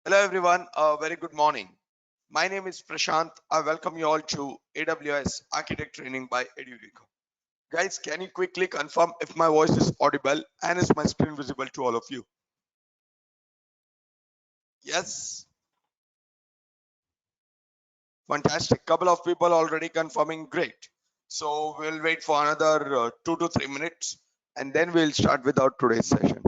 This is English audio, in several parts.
Hello everyone, a very good morning. My name is Prashant. I welcome you all to AWS Architect Training by EduReco. Guys, can you quickly confirm if my voice is audible and is my screen visible to all of you? Yes, fantastic. Couple of people already confirming great. So we'll wait for another 2 to 3 minutes and then we'll start with our today's session.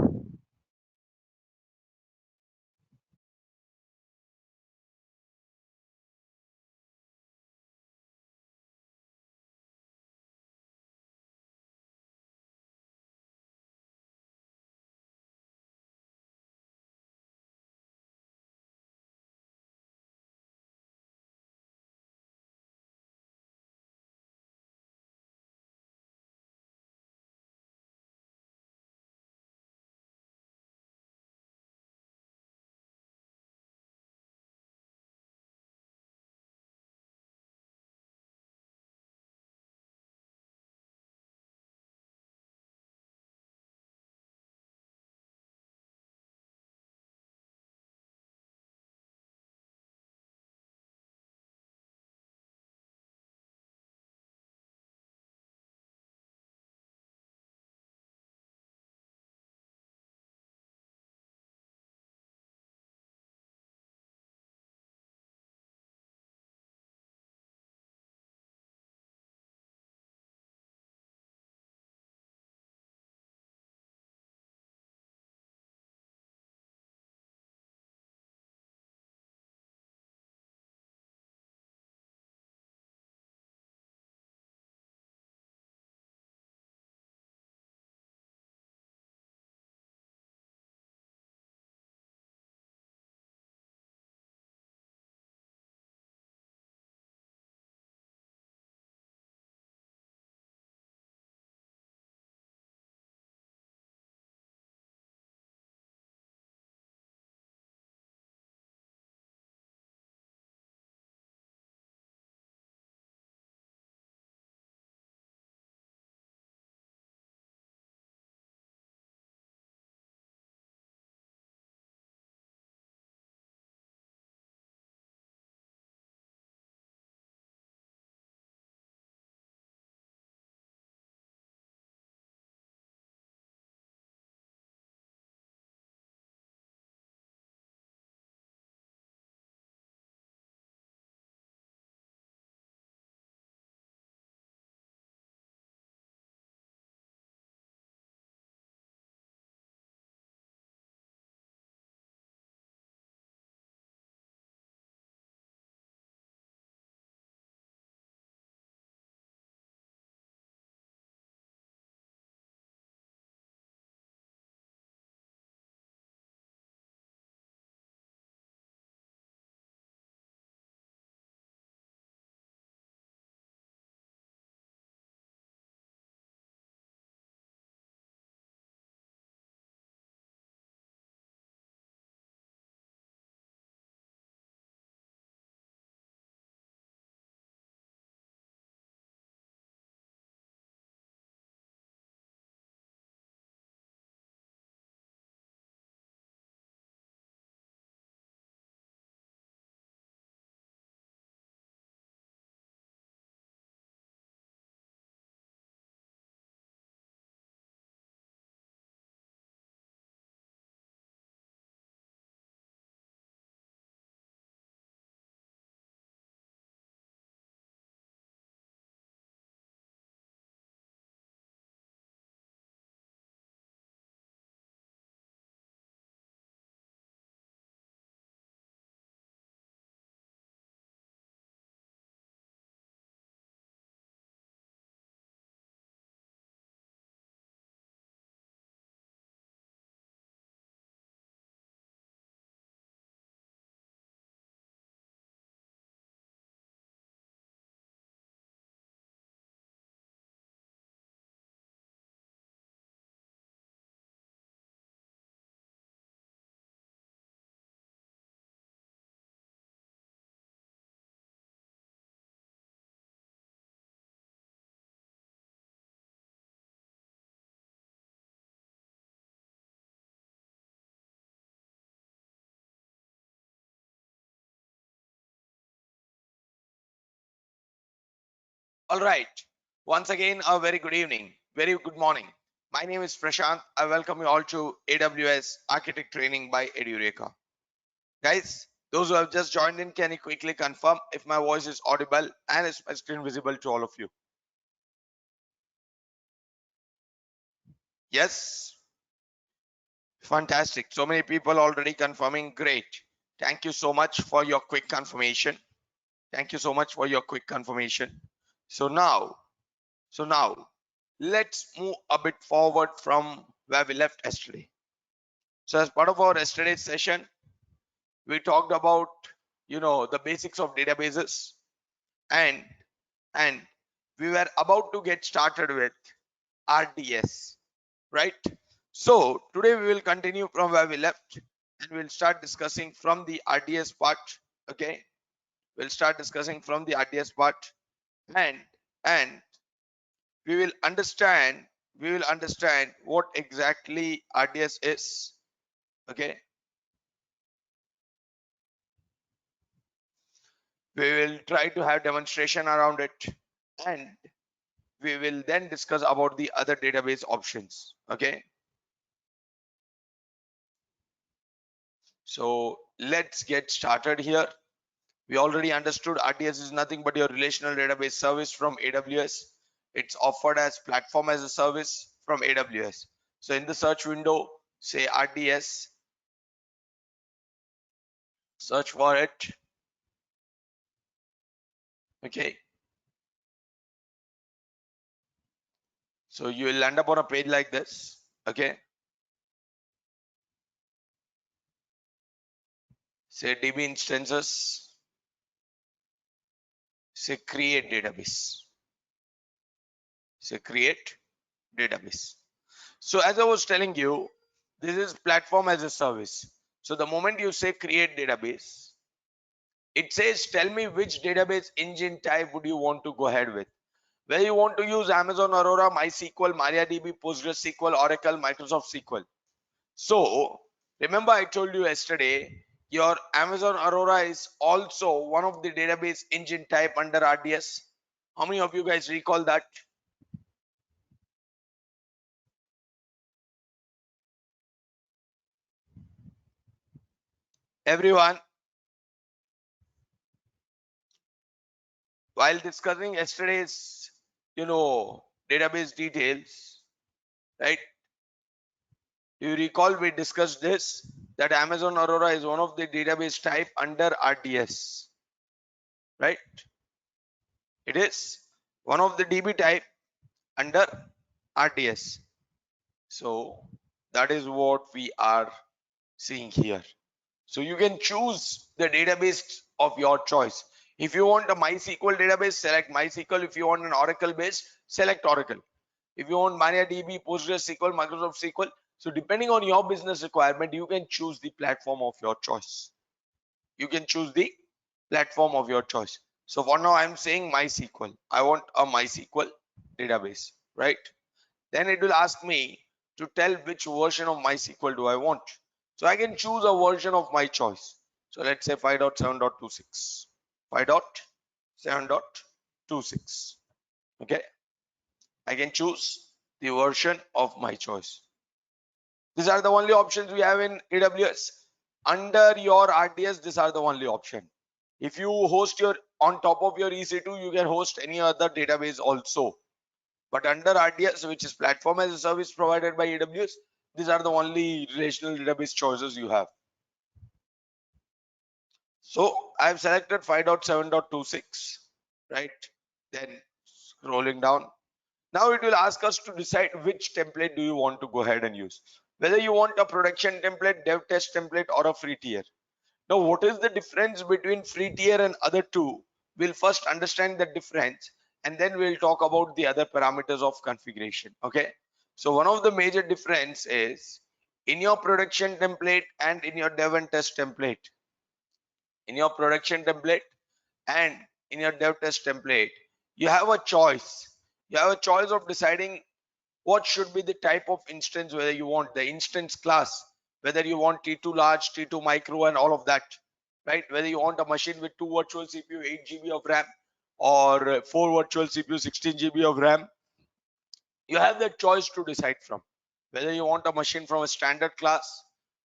All right. Once again, a very good evening, very good morning. My name is Prashant. I welcome you all to AWS Architect Training by Edureka. Guys, those who have just joined in, can you quickly confirm if my voice is audible and is my screen visible to all of you? Yes, fantastic. So many people already confirming. Great. Thank you so much for your quick confirmation. Thank you so much for your quick confirmation. So now, let's move a bit forward from where we left yesterday. So as part of our yesterday's session, we talked about the basics of databases, and and we were about to get started with RDS, right? So today we will continue from where we left, and we'll start discussing from the RDS part. Okay, we'll start discussing from the RDS part, and and we will understand what exactly RDS is. Okay, we will try to have demonstration around it, and we will then discuss about the other database options. Okay, so let's get started here. We already understood RDS is nothing but your relational database service from AWS. It's offered as platform as a service from AWS. So in the search window, say RDS, search for it. Okay, so you will end up on a page like this. Okay, say DB instances, say create database, say create database. So as I was telling you, this is platform as a service. So the moment you say create database, it says tell me which database engine type would you want to go ahead with. Whether you want to use Amazon Aurora, MySQL, MariaDB, PostgreSQL, Oracle, Microsoft SQL. So remember I told you yesterday, your Amazon Aurora is also one of the database engine type under RDS. How many of you guys recall that? Everyone, while discussing yesterday's, database details, right? Do you recall we discussed this, that Amazon Aurora is one of the database type under RDS, right? It is one of the DB type under RDS. So that is what we are seeing here. So you can choose the database of your choice. If you want a MySQL database, select MySQL. If you want an Oracle base, select Oracle. If you want MariaDB, PostgreSQL, Microsoft SQL. So depending on your business requirement, you can choose the platform of your choice. You can choose the platform of your choice. So for now, I'm saying MySQL. I want a MySQL database, right? Then it will ask me to tell which version of MySQL do I want. So I can choose a version of my choice. So let's say 5.7.26. 5.7.26. Okay. I can choose the version of my choice. These are the only options we have in AWS. Under your RDS, these are the only option. If you host your on top of your EC2, you can host any other database also. But under RDS, which is platform as a service provided by AWS, these are the only relational database choices you have. So I've selected 5.7.26, right? Then scrolling down. Now it will ask us to decide which template do you want to go ahead and use. Whether you want a production template, dev test template, or a free tier. Now, what is the difference between free tier and other two? We'll first understand the difference, and then we'll talk about the other parameters of configuration. Okay. So one of the major difference is in your production template and in your dev and test template. In your production template and in your dev test template, you have a choice. You have a choice of deciding what should be the type of instance, whether you want the instance class, whether you want T2 large, T2 micro, and all of that, right? Whether you want a machine with 2 virtual CPU, 8 GB of RAM, or 4 virtual CPU, 16 GB of RAM. You have that choice to decide from whether you want a machine from a standard class,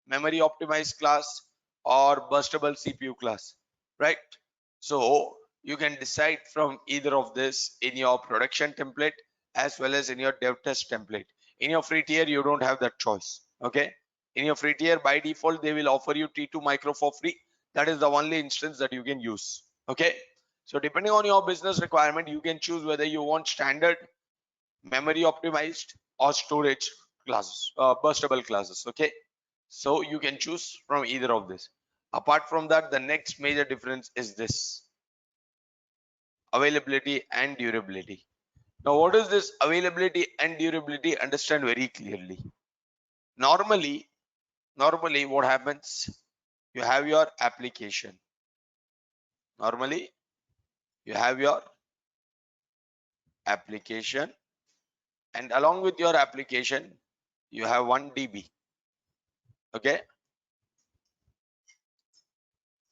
memory optimized class, or burstable CPU class, right? So you can decide from either of this in your production template as well as in your dev test template. In your free tier, you don't have that choice. Okay. In your free tier, by default, they will offer you T2 micro for free. That is the only instance that you can use. Okay. So depending on your business requirement, you can choose whether you want standard, memory optimized, or storage classes, burstable classes. Okay. So you can choose from either of this. Apart from that, the next major difference is this: availability and durability. Now, what is this availability and durability? Understand very clearly. Normally, what happens? You have your application. Normally, you have your application, and along with your application, you have 1 DB. Okay.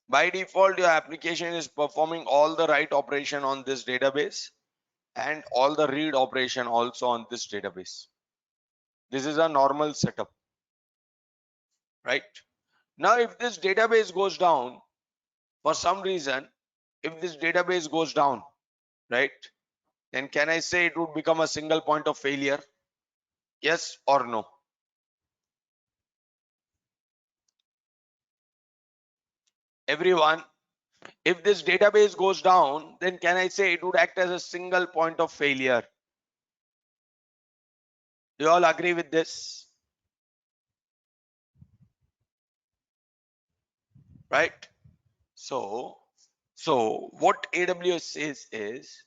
By default, your application is performing all the write operation on this database and all the read operation also on this database. This is a normal setup, right? Now, if this database goes down for some reason, if this database goes down, right, then can I say it would become a single point of failure? Yes or no? Everyone, if this database goes down, then can I say it would act as a single point of failure? Do you all agree with this? Right? So what AWS says is,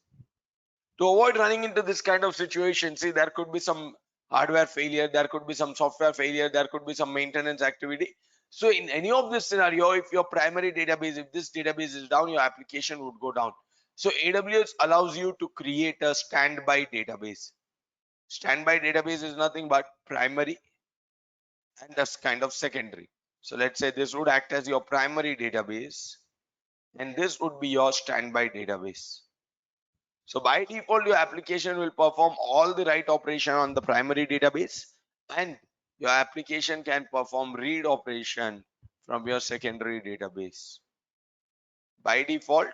to avoid running into this kind of situation, see, there could be some hardware failure, there could be some software failure, there could be some maintenance activity. So in any of this scenario, if your primary database, if this database is down, your application would go down. So AWS allows you to create a standby database. Standby database is nothing but primary and that's kind of secondary. So let's say this would act as your primary database and this would be your standby database. So by default, your application will perform all the write operation on the primary database and your application can perform read operation from your secondary database. By default,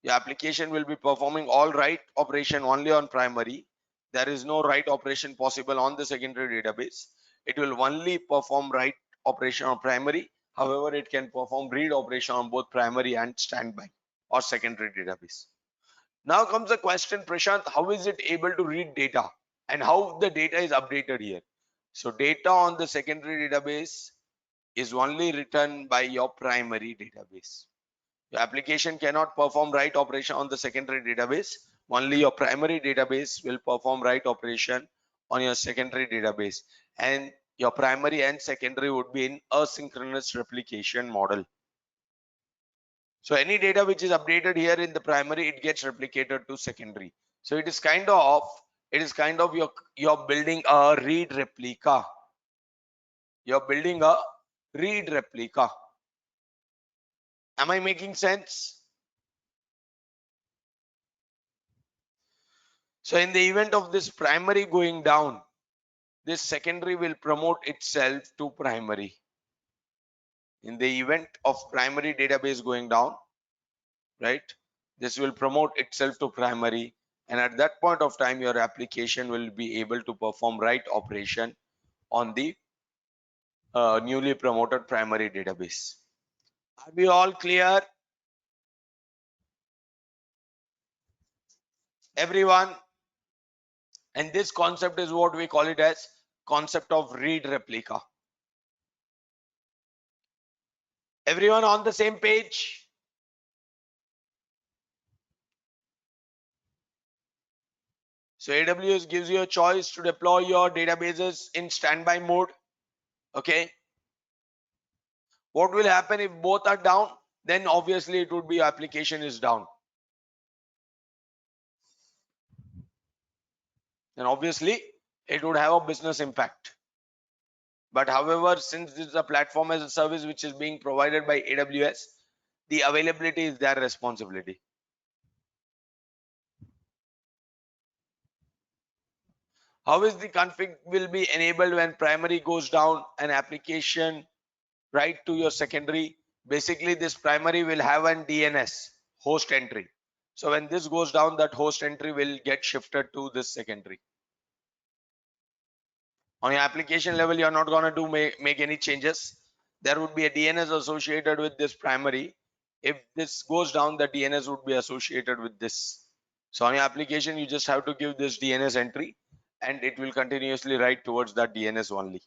your application will be performing all write operation only on primary. There is no write operation possible on the secondary database. It will only perform write operation on primary. However, it can perform read operation on both primary and standby or secondary database. Now comes the question, Prashant, how is it able to read data and how the data is updated here? So data on the secondary database is only written by your primary database. Your application cannot perform write operation on the secondary database. Only your primary database will perform write operation on your secondary database. And your primary and secondary would be in asynchronous replication model. So any data which is updated here in the primary, it gets replicated to secondary. So it is kind of you're building a read replica. You're building a read replica. Am I making sense? So in the event of this primary going down, this secondary will promote itself to primary. In the event of primary database going down, right, this will promote itself to primary, and at that point of time your application will be able to perform write operation on the newly promoted primary database. Are we all clear, everyone? And this concept is what we call it as concept of read replica. Everyone on the same page? So AWS gives you a choice to deploy your databases in standby mode. Okay. What will happen if both are down? Then obviously it would be your application is down. Then obviously it would have a business impact. But however, since this is a platform as a service which is being provided by AWS, the availability is their responsibility. How is the config will be enabled when primary goes down and application right to your secondary? Basically, this primary will have an DNS host entry. So when this goes down, that host entry will get shifted to this secondary. On your application level, you're not going to make any changes. There would be a DNS associated with this primary. If this goes down, the DNS would be associated with this. So on your application, you just have to give this DNS entry and it will continuously write towards that DNS only.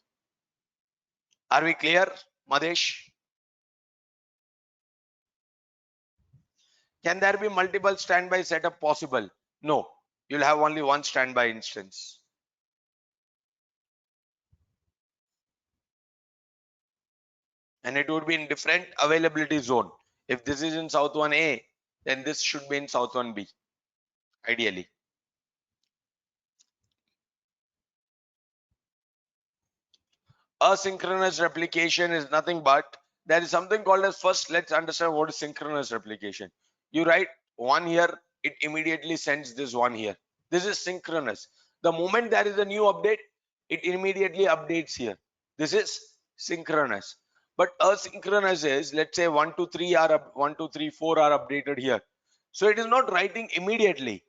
Are we clear, Madesh? Can there be multiple standby setup possible? No, you'll have only one standby instance. And it would be in different availability zone. If this is in South 1A, then this should be in South 1B, ideally. Asynchronous replication is nothing but there is something called as, first let's understand what is synchronous replication. You write one here, it immediately sends this one here. This is synchronous. The moment there is a new update, it immediately updates here. This is synchronous. But asynchronous is, let's say 1 2 3 are up, 1 2 3 4 are updated here. So it is not writing immediately.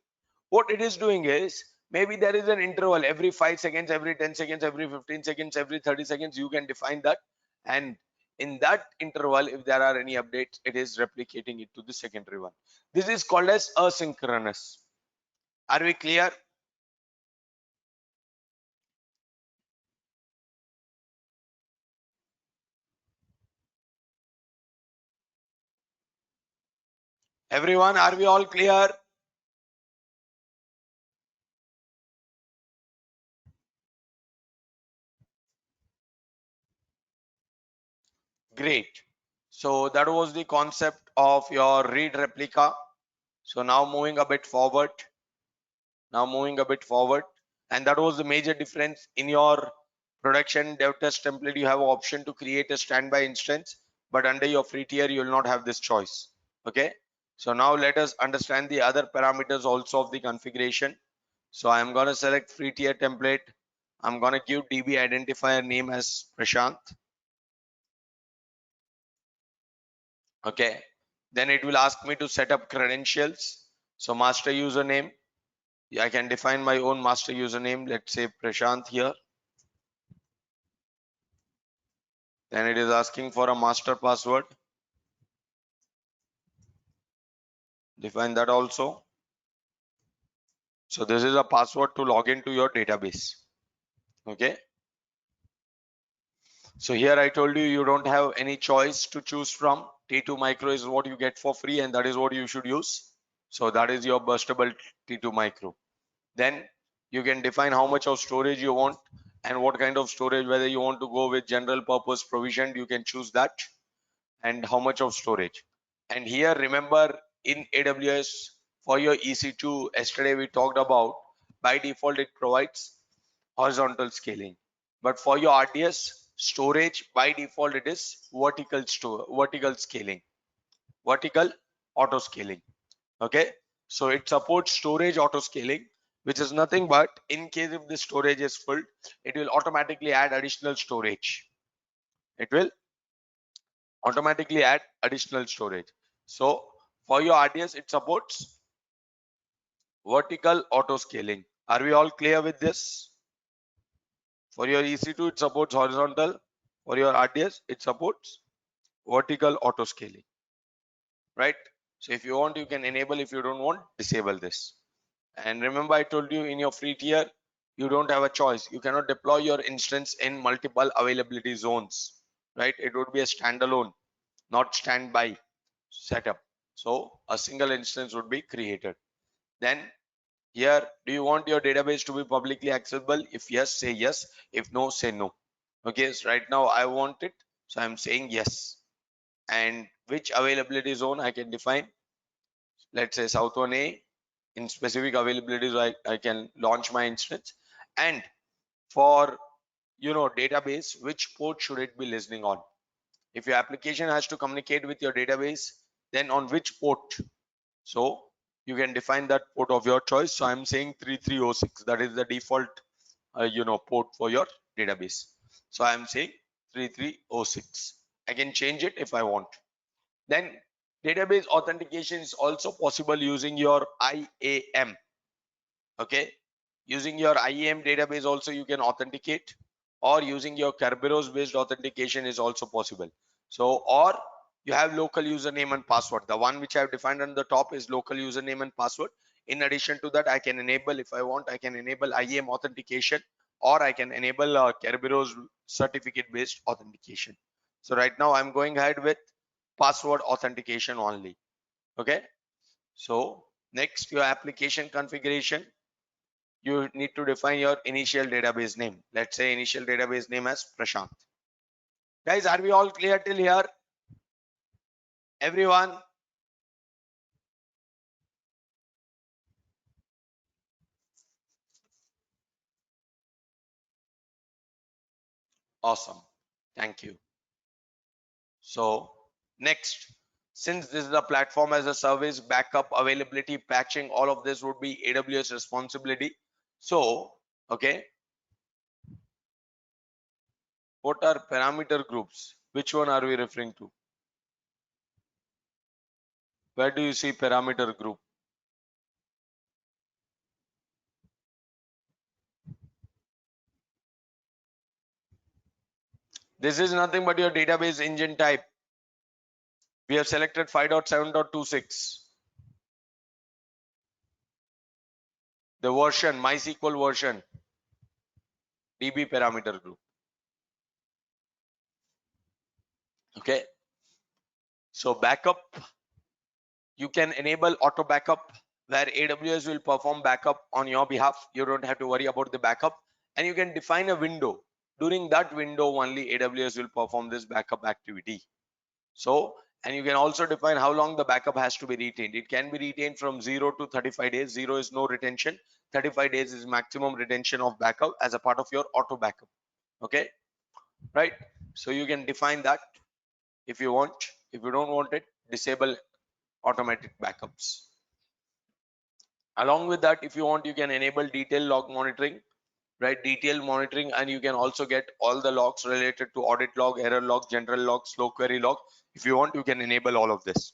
What it is doing is, maybe there is an interval every 5 seconds, every 10 seconds, every 15 seconds, every 30 seconds. You can define that, and in that interval, if there are any updates, it is replicating it to the secondary one. This is called as asynchronous. Are we clear? Everyone, are we all clear? Great. So that was the concept of your read replica. So now moving a bit forward. And that was the major difference in your production dev test template. You have an option to create a standby instance, but under your free tier, you will not have this choice. Okay. So now let us understand the other parameters also of the configuration. So I'm going to select free tier template. I'm going to give DB identifier name as Prashant. Okay. Then it will ask me to set up credentials. So master username. I can define my own master username. Let's say Prashant here. Then it is asking for a master password. Define that also. So this is a password to log into your database. Okay. So here I told you don't have any choice to choose from. T2 micro is what you get for free, and that is what you should use. So that is your burstable T2 micro. Then you can define how much of storage you want and what kind of storage, whether you want to go with general purpose provisioned, you can choose that, and how much of storage. And here remember, in AWS for your EC2, yesterday we talked about, by default it provides horizontal scaling, but for your RDS storage, by default it is vertical scaling, vertical auto scaling. Okay, so it supports storage auto scaling, which is nothing but, in case if the storage is full, it will automatically add additional storage. It will automatically add additional storage. So for your RDS, it supports vertical auto scaling. Are we all clear with this? For your EC2, it supports horizontal. For your RDS, it supports vertical auto scaling, right? So if you want, you can enable. If you don't want, disable this. And remember, I told you in your free tier, you don't have a choice. You cannot deploy your instance in multiple availability zones, right? It would be a standalone, not standby setup. So a single instance would be created. Then here, do you want your database to be publicly accessible? If yes, say yes. If no, say no. Okay, so right now I want it, so I'm saying yes. And which availability zone I can define? Let's say South 1A. In specific availabilities, I can launch my instance. And for database, which port should it be listening on? If your application has to communicate with your database, then on which port? So you can define that port of your choice. So I'm saying 3306, that is the default port for your database. So I'm saying 3306. I can change it if I want. Then database authentication is also possible using your IAM. Okay, using your IAM database also you can authenticate, or using your Kerberos based authentication is also possible. So, or you have local username and password. The one which I have defined on the top is local username and password. In addition to that, I can enable, if I want, I can enable IAM authentication, or I can enable Kerberos certificate based authentication. So right now I'm going ahead with password authentication only. Okay, so next, your application configuration, you need to define your initial database name. Let's say initial database name as Prashant. Guys, are we all clear till here? Everyone? Awesome. Thank you. So next, since this is a platform as a service, backup, availability, patching, all of this would be AWS responsibility. So, okay, what are parameter groups? Which one are we referring to? Where do you see parameter group? This is nothing but your database engine type. We have selected 5.7.26. The version, MySQL version, DB parameter group. Okay. So backup, you can enable auto backup where AWS will perform backup on your behalf. You don't have to worry about the backup, and you can define a window. During that window only AWS will perform this backup activity. So, and you can also define how long the backup has to be retained. It can be retained from 0 to 35 days. 0 is no retention. 35 days is maximum retention of backup as a part of your auto backup. Okay, right? So you can define that if you want. If you don't want it, disable automatic backups. Along with that, if you want, you can enable detailed log monitoring, right? Detailed monitoring, and you can also get all the logs related to audit log, error log, general log, slow query log. If you want, you can enable all of this.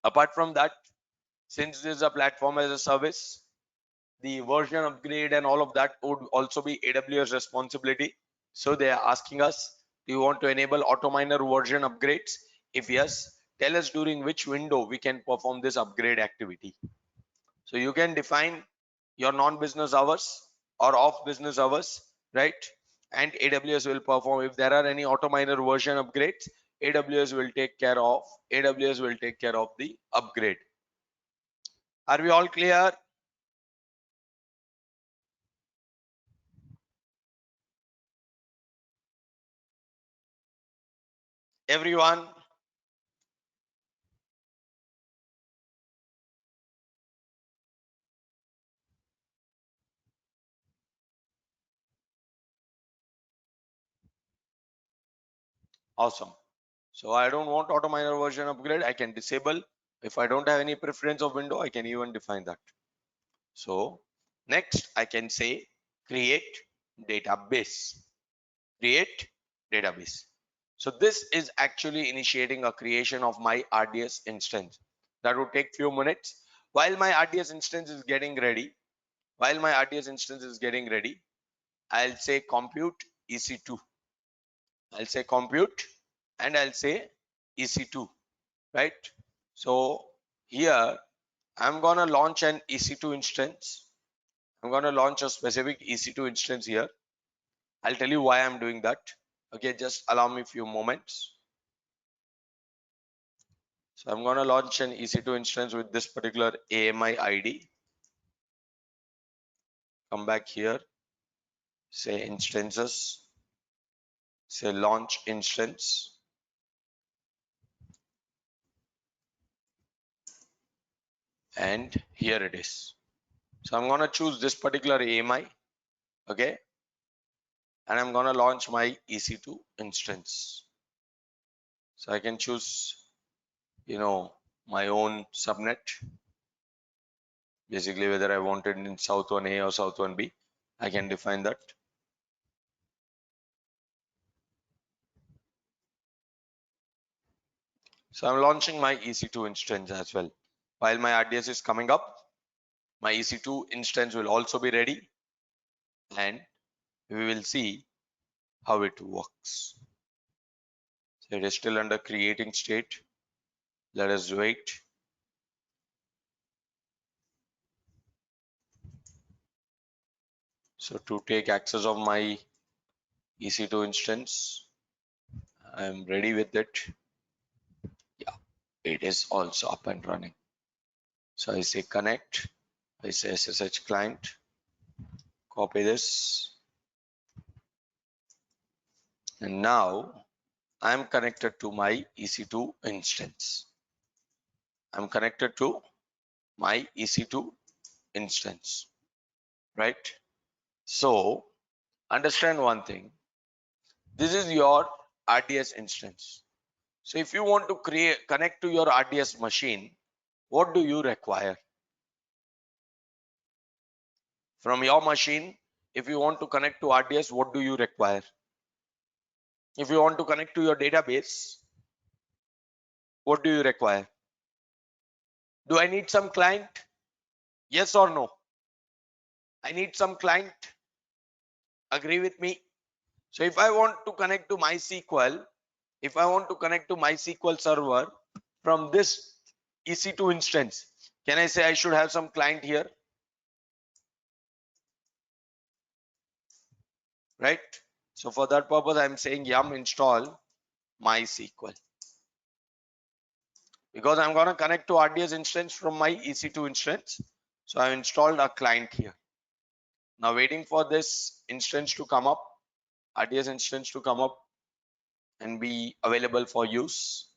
Apart from that, since this is a platform as a service, the version upgrade and all of that would also be AWS responsibility. So they are asking us, do you want to enable AutoMiner version upgrades? If yes, tell us during which window we can perform this upgrade activity. So you can define your non-business hours or off business hours, right? And AWS will perform. If there are any AutoMiner version upgrades, AWS will take care of the upgrade. Are we all clear? Everyone? Awesome. So I don't want AutoMiner version upgrade. I can disable. If I don't have any preference of window, I can even define that. So next I can say create database. Create database. So this is actually initiating a creation of my RDS instance. That would take few minutes. While my RDS instance is getting ready, I'll say compute EC2. I'll say compute and I'll say EC2, right? So here I'm gonna launch an EC2 instance. I'm gonna launch a specific EC2 instance here. I'll tell you why I'm doing that. Okay, just allow me a few moments. So I'm gonna launch an EC2 instance with this particular AMI ID. Come back here, say instances, say launch instance. And here it is. So I'm gonna choose this particular AMI, okay? And I'm gonna launch my EC2 instance. So I can choose, my own subnet. Basically, whether I want it in South 1A or South 1B, I can define that. So I'm launching my EC2 instance as well. While my RDS is coming up, my EC2 instance will also be ready, and we will see how it works. So it is still under creating state. Let us wait. So to take access of my EC2 instance, I'm ready with it. Yeah, it is also up and running. So I say connect, I say SSH client, copy this, and now I'm connected to my EC2 instance. I'm connected to my EC2 instance, right? So understand one thing. This is your RDS instance. So if you want to connect to your RDS machine, what do you require? From your machine, if you want to connect to RDS, what do you require? If you want to connect to your database, what do you require? Do I need some client? Yes or no? I need some client. Agree with me? So if I want to connect to MySQL, if I want to connect to MySQL server from this EC2 instance, can I say I should have some client here? Right? So for that purpose, I'm saying yum install MySQL, because I'm going to connect to RDS instance from my EC2 instance. So I installed a client here. Now waiting for this instance to come up, RDS instance to come up and be available for use.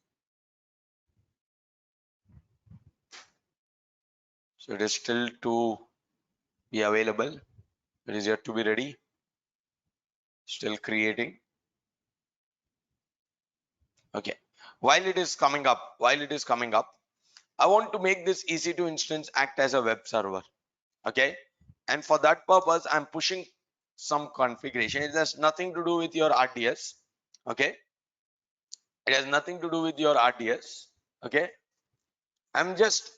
So it is still to be available. It is yet to be ready. Still creating. Okay. While it is coming up, I want to make this EC2 instance act as a web server. Okay. And for that purpose, I'm pushing some configuration. It has nothing to do with your RDS. Okay. It has nothing to do with your RDS. Okay. I'm just,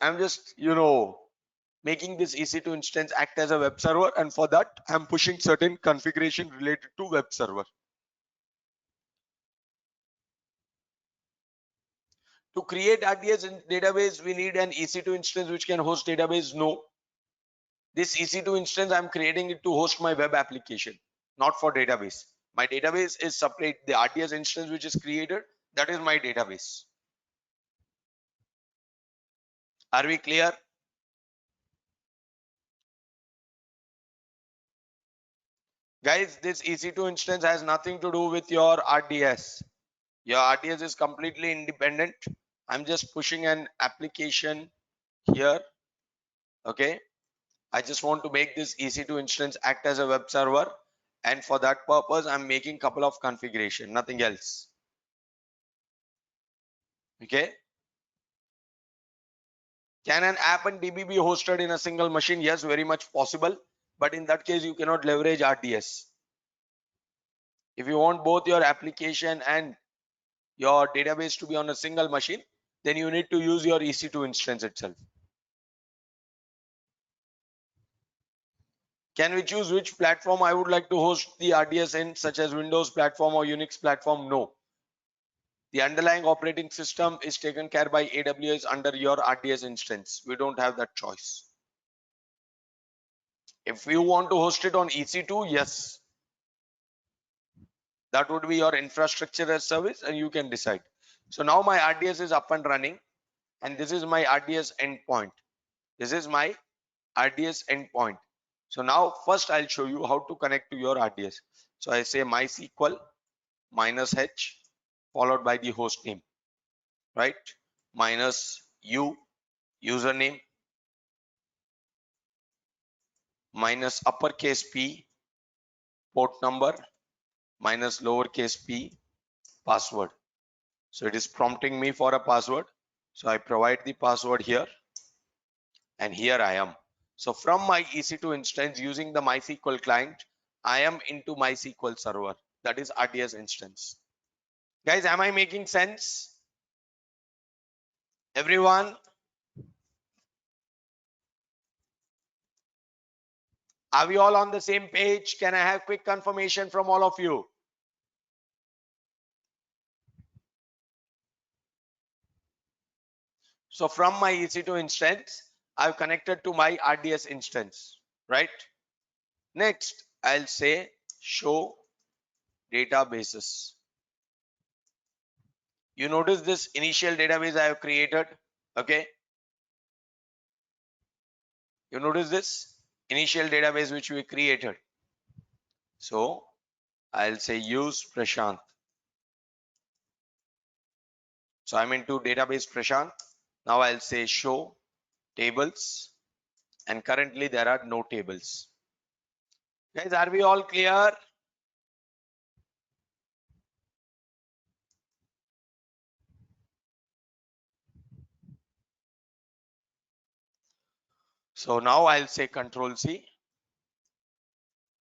making this EC2 instance act as a web server. And for that, I'm pushing certain configuration related to web server. To create RDS database, we need an EC2 instance which can host database. No. This EC2 instance, I'm creating it to host my web application, not for database. My database is separate. The RDS instance which is created, that is my database. Are we clear? Guys, this EC2 instance has nothing to do with your RDS. Your RDS is completely independent. I'm just pushing an application here. Okay. I just want to make this EC2 instance act as a web server. And for that purpose, I'm making couple of configuration, nothing else. Okay. Can an app and DB be hosted in a single machine? Yes, very much possible. But in that case, you cannot leverage RDS. If you want both your application and your database to be on a single machine, then you need to use your EC2 instance itself. Can we choose which platform I would like to host the RDS in, such as Windows platform or Unix platform? No. The underlying operating system is taken care by AWS under your RDS instance. We don't have that choice. If you want to host it on EC2, yes, that would be your infrastructure as service, and you can decide. So now my RDS is up and running, and this is my RDS endpoint. This is my RDS endpoint. So now first I'll show you how to connect to your RDS. So I say MySQL -h followed by the host name, right? -u username -uppercase P port number -lowercase p password. So it is prompting me for a password. So I provide the password here, and here I am. So from my EC2 instance using the MySQL client, I am into MySQL server, that is RDS instance. Guys, am I making sense? Everyone, are we all on the same page? Can I have quick confirmation from all of you? So from my EC2 instance, I've connected to my RDS instance, right? Next, I'll say show databases. You notice this initial database I have created, okay? You notice this initial database which we created. So I'll say use Prashant. So I'm into database Prashant. Now I'll say show tables, and currently there are no tables. Guys, are we all clear? So now I'll say Control C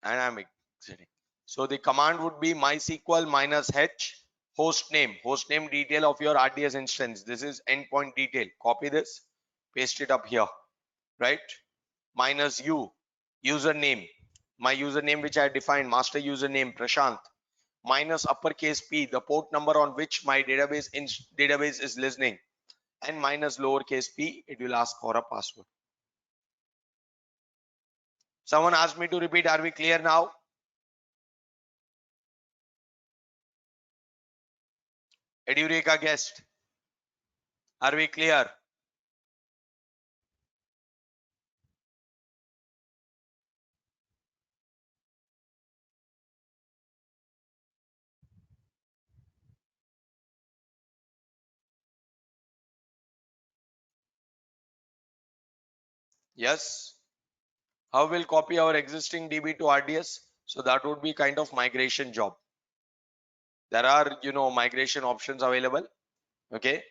and I'm exiting. So the command would be MySQL -h host name detail of your RDS instance. This is endpoint detail. Copy this, paste it up here, right? -u username, my username which I defined, master username Prashant, minus uppercase P, the port number on which my database is listening, and minus lowercase p, it will ask for a password. Someone asked me to repeat. Are we clear now? Edureka guest, are we clear? Yes. How will copy our existing DB to RDS? So that would be kind of migration job. There are, migration options available. Okay.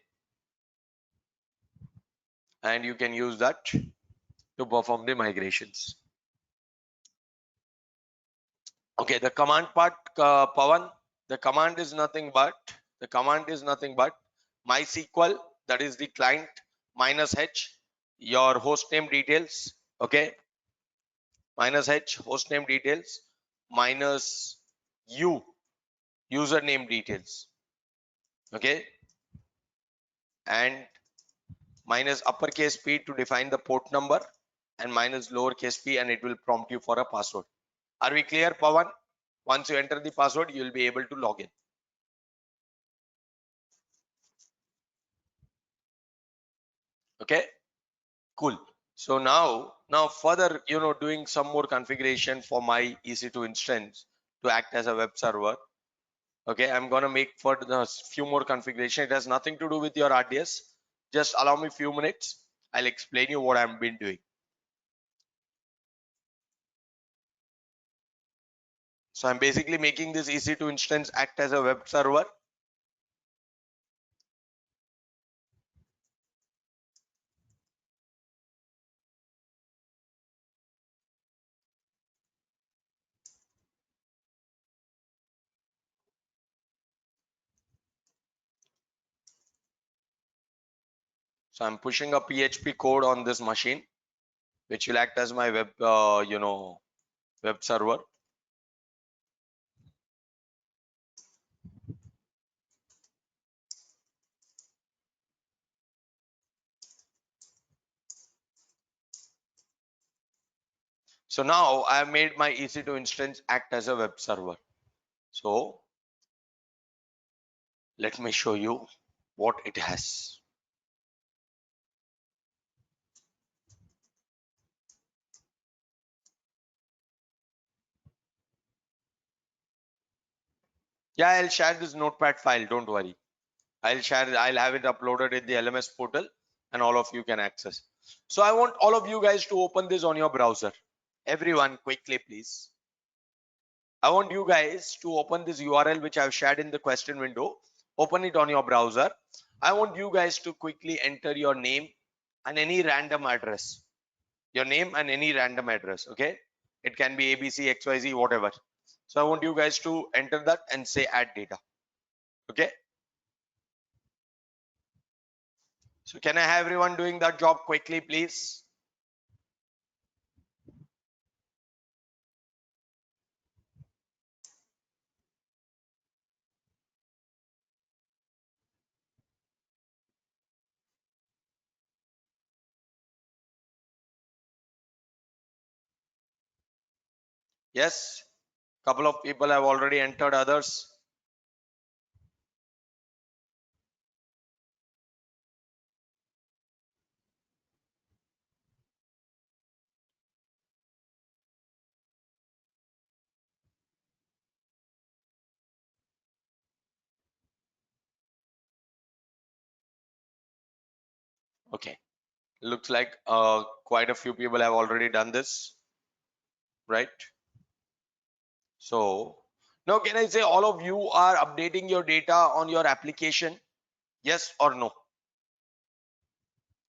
And you can use that to perform the migrations. Okay. The command part, Pawan, the command is nothing but MySQL, that is the client, -h, your hostname details. Okay. -h, hostname details, minus u, username details. Okay. And minus uppercase p to define the port number, and minus lowercase p, and it will prompt you for a password. Are we clear, Pawan? Once you enter the password, you will be able to log in. Okay, cool. So now further, doing some more configuration for my EC2 instance to act as a web server. Okay, I'm gonna make for the few more configuration. It has nothing to do with your RDS. Just allow me a few minutes. I'll explain you what I've been doing. So I'm basically making this EC2 instance act as a web server. So I'm pushing a PHP code on this machine, which will act as my web, web server. So now I have made my EC2 instance act as a web server. So let me show you what it has. Yeah, I'll share this notepad file. Don't worry. I'll have it uploaded in the LMS portal and all of you can access. So I want all of you guys to open this on your browser. Everyone quickly, please. I want you guys to open this URL which I've shared in the question window. Open it on your browser. I want you guys to quickly enter your name and any random address. your name and any random address. Okay, it can be ABC, XYZ, whatever. So I want you guys to enter that and say add data. Okay, so can I have everyone doing that job quickly, please? Yes, couple of people have already entered, others. Okay, looks like quite a few people have already done this, right? So now can I say all of you are updating your data on your application? Yes or no?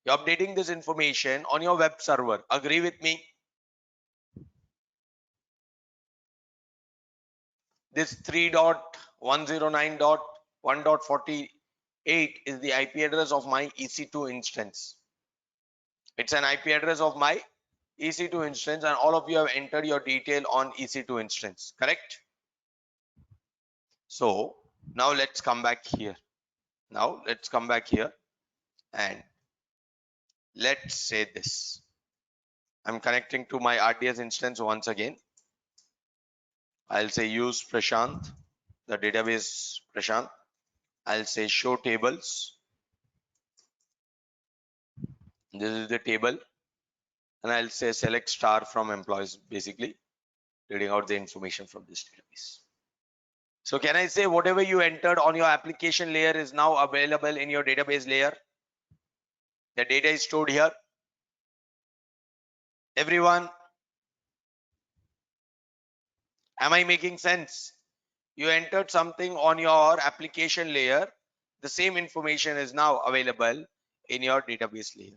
You're updating this information on your web server. Agree with me? This 3.109.1.48 is the IP address of my EC2 instance. It's an IP address of my EC2 instance, and all of you have entered your detail on EC2 instance, correct? So now let's come back here. Now let's come back here and let's say this. I'm connecting to my RDS instance once again. I'll say use Prashant, the database Prashant. I'll say show tables. This is the table, and I'll say select star from employees, basically reading out the information from this database. So can I say whatever you entered on your application layer is now available in your database layer? The data is stored here. Everyone, am I making sense? You entered something on your application layer. The same information is now available in your database layer.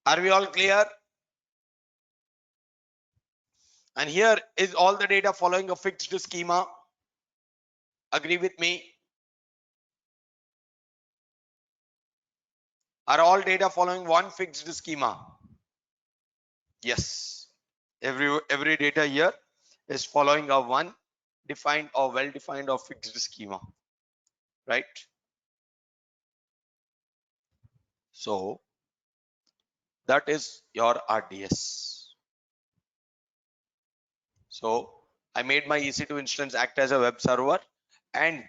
Are we all clear? And here is all the data following a fixed schema. Agree with me? Are all data following one fixed schema? Yes. Every data here is following a one defined or well-defined or fixed schema, right? So that is your RDS. So I made my EC2 instance act as a web server, and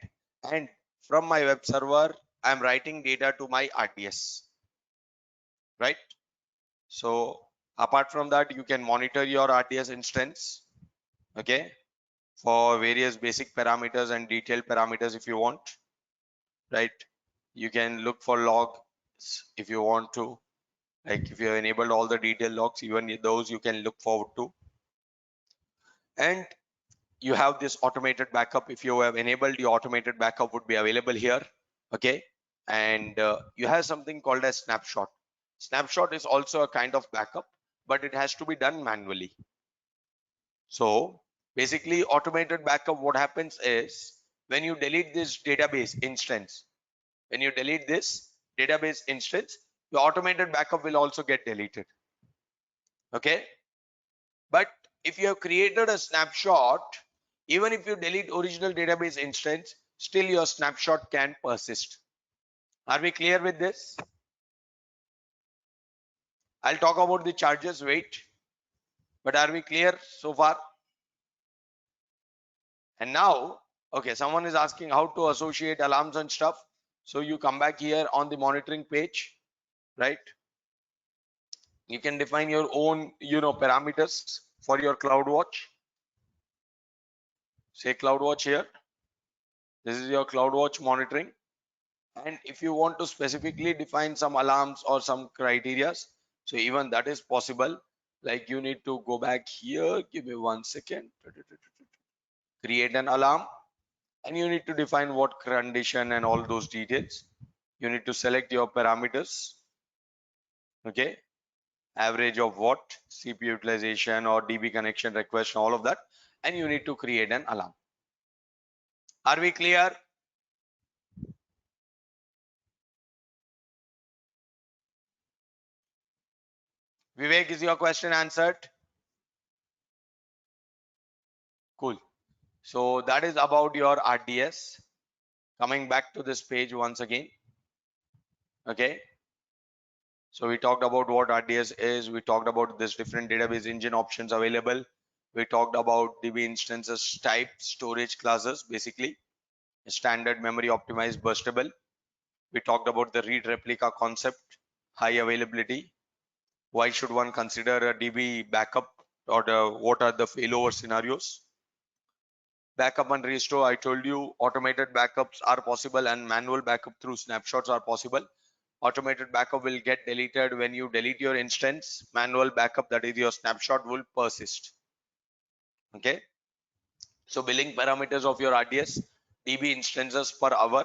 from my web server I'm writing data to my RDS, right? So apart from that, you can monitor your RDS instance, okay, for various basic parameters and detailed parameters if you want, right? You can look for logs if you want to, like if you have enabled all the detailed logs, even those you can look forward to. And you have this automated backup. If you have enabled, the automated backup would be available here, okay? And you have something called a snapshot. Snapshot is also a kind of backup, but it has to be done manually. So basically automated backup, what happens is when you delete this database instance, your automated backup will also get deleted, okay? But if you have created a snapshot, even if you delete original database instance, still your snapshot can persist. Are we clear with this? I'll talk about the charges, wait. But are we clear so far? And now, okay, someone is asking how to associate alarms and stuff. So you come back here on the monitoring page, right? You can define your own, parameters for your CloudWatch. Say CloudWatch here. This is your CloudWatch monitoring. And if you want to specifically define some alarms or some criterias, so even that is possible. Like you need to go back here. Give me 1 second. Create an alarm. and you need to define what condition and all those details. You need to select your parameters. Okay, average of what, CPU utilization or DB connection request, all of that, and you need to create an alarm. Are we clear? Vivek, is your question answered? Cool. So that is about your RDS. Coming back to this page once again. Okay. So we talked about what RDS is. We talked about this different database engine options available. We talked about DB instances type, storage classes, basically standard memory optimized burstable. We talked about the read replica concept, high availability. Why should one consider a DB backup, or what are the failover scenarios? Backup and restore, I told you automated backups are possible and manual backup through snapshots are possible. Automated backup will get deleted when you delete your instance. Manual backup, that is your snapshot, will persist. Okay. So billing parameters of your RDS, DB instances per hour,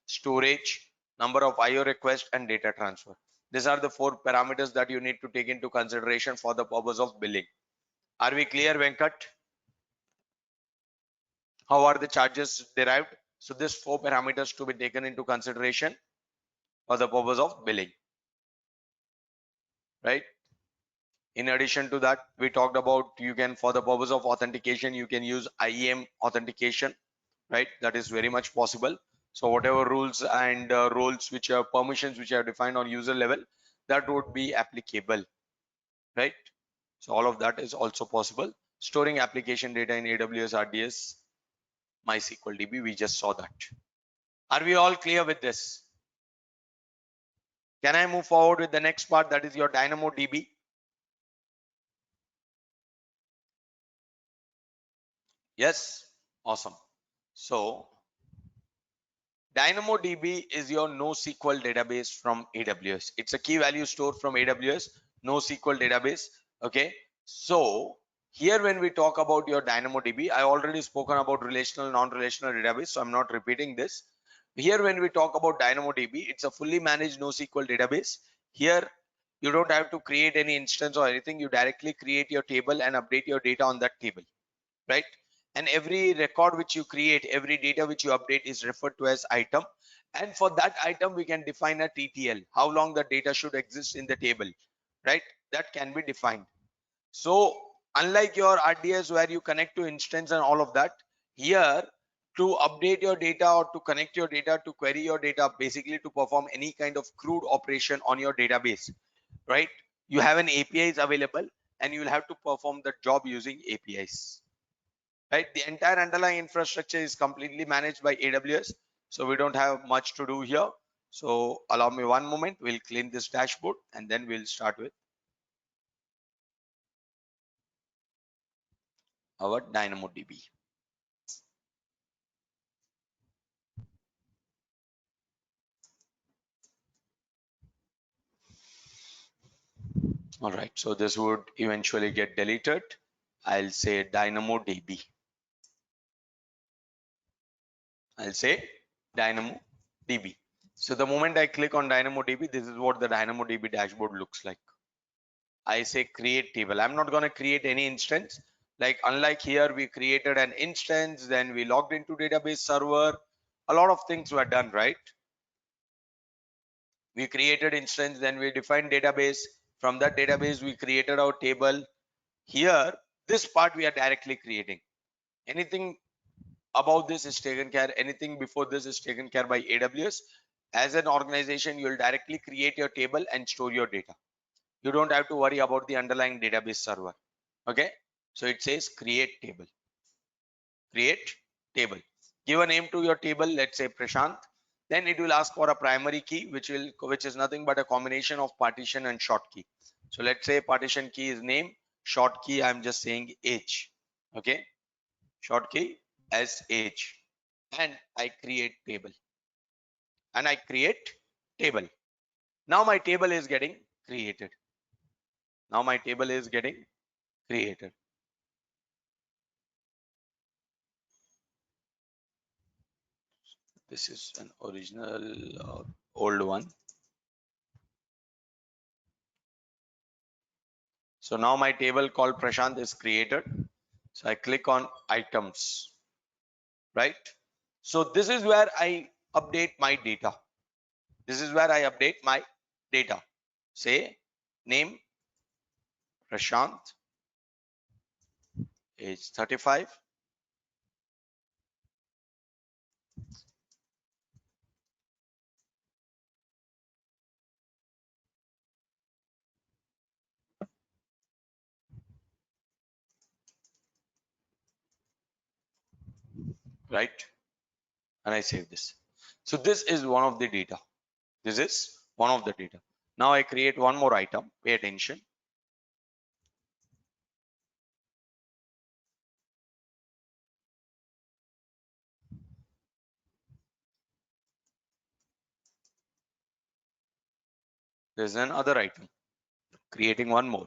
storage, number of IO requests, and data transfer. These are the 4 parameters that you need to take into consideration for the purpose of billing. Are we clear, Venkat? How are the charges derived? So these 4 parameters to be taken into consideration for the purpose of billing, right? In addition to that, we talked about you can, for the purpose of authentication, you can use IAM authentication, right? That is very much possible. So whatever rules and roles which are permissions which are defined on user level, that would be applicable, right? So all of that is also possible. Storing application data in AWS RDS, MySQL DB, we just saw that. Are we all clear with this? Can I move forward with the next part, that is your DynamoDB? Yes, awesome. So DynamoDB is your NoSQL database from AWS. It's a key value store from AWS, NoSQL database. Okay. So here when we talk about your DynamoDB, I already spoken about relational, non-relational database, so I'm not repeating this. Here when we talk about DynamoDB, it's a fully managed NoSQL database. Here you don't have to create any instance or anything. You directly create your table and update your data on that table, right? And every record which you create, every data which you update is referred to as item, and for that item we can define a TTL, how long the data should exist in the table, right? That can be defined. So unlike your RDS where you connect to instance and all of that, here to update your data or to connect your data, to query your data, basically to perform any kind of crude operation on your database, right? You have an APIs available and you will have to perform the job using APIs, right? The entire underlying infrastructure is completely managed by AWS, so we don't have much to do here. So allow me one moment, we'll clean this dashboard and then we'll start with our DynamoDB. All right, so this would eventually get deleted. I'll say DynamoDB. I'll say DynamoDB. So the moment I click on DynamoDB, this is what the DynamoDB dashboard looks like. I say create table. I'm not going to create any instance. Like unlike here, we created an instance, then we logged into database server. A lot of things were done, right? We created instance, then we defined database. From that database, we created our table. Here, this part we are directly creating. Anything above this is taken care. Anything before this is taken care by AWS. As an organization, you'll directly create your table and store your data. You don't have to worry about the underlying database server. Okay. So it says create table. Create table. Give a name to your table. Let's say Prashant. Then it will ask for a primary key, which is nothing but a combination of partition and short key. So let's say partition key is name, short key I'm just saying age. Okay. Short key as age. And I create table. And I create table. Now my table is getting created. Now my table is getting created. This is an original old one. So now my table called Prashant is created. So I click on items, right? So this is where I update my data. This is where I update my data. Say name Prashant, age 35. Right? And I save this. So this is one of the data. This is one of the data. Now I create one more item. Pay attention. There's another item. Creating one more.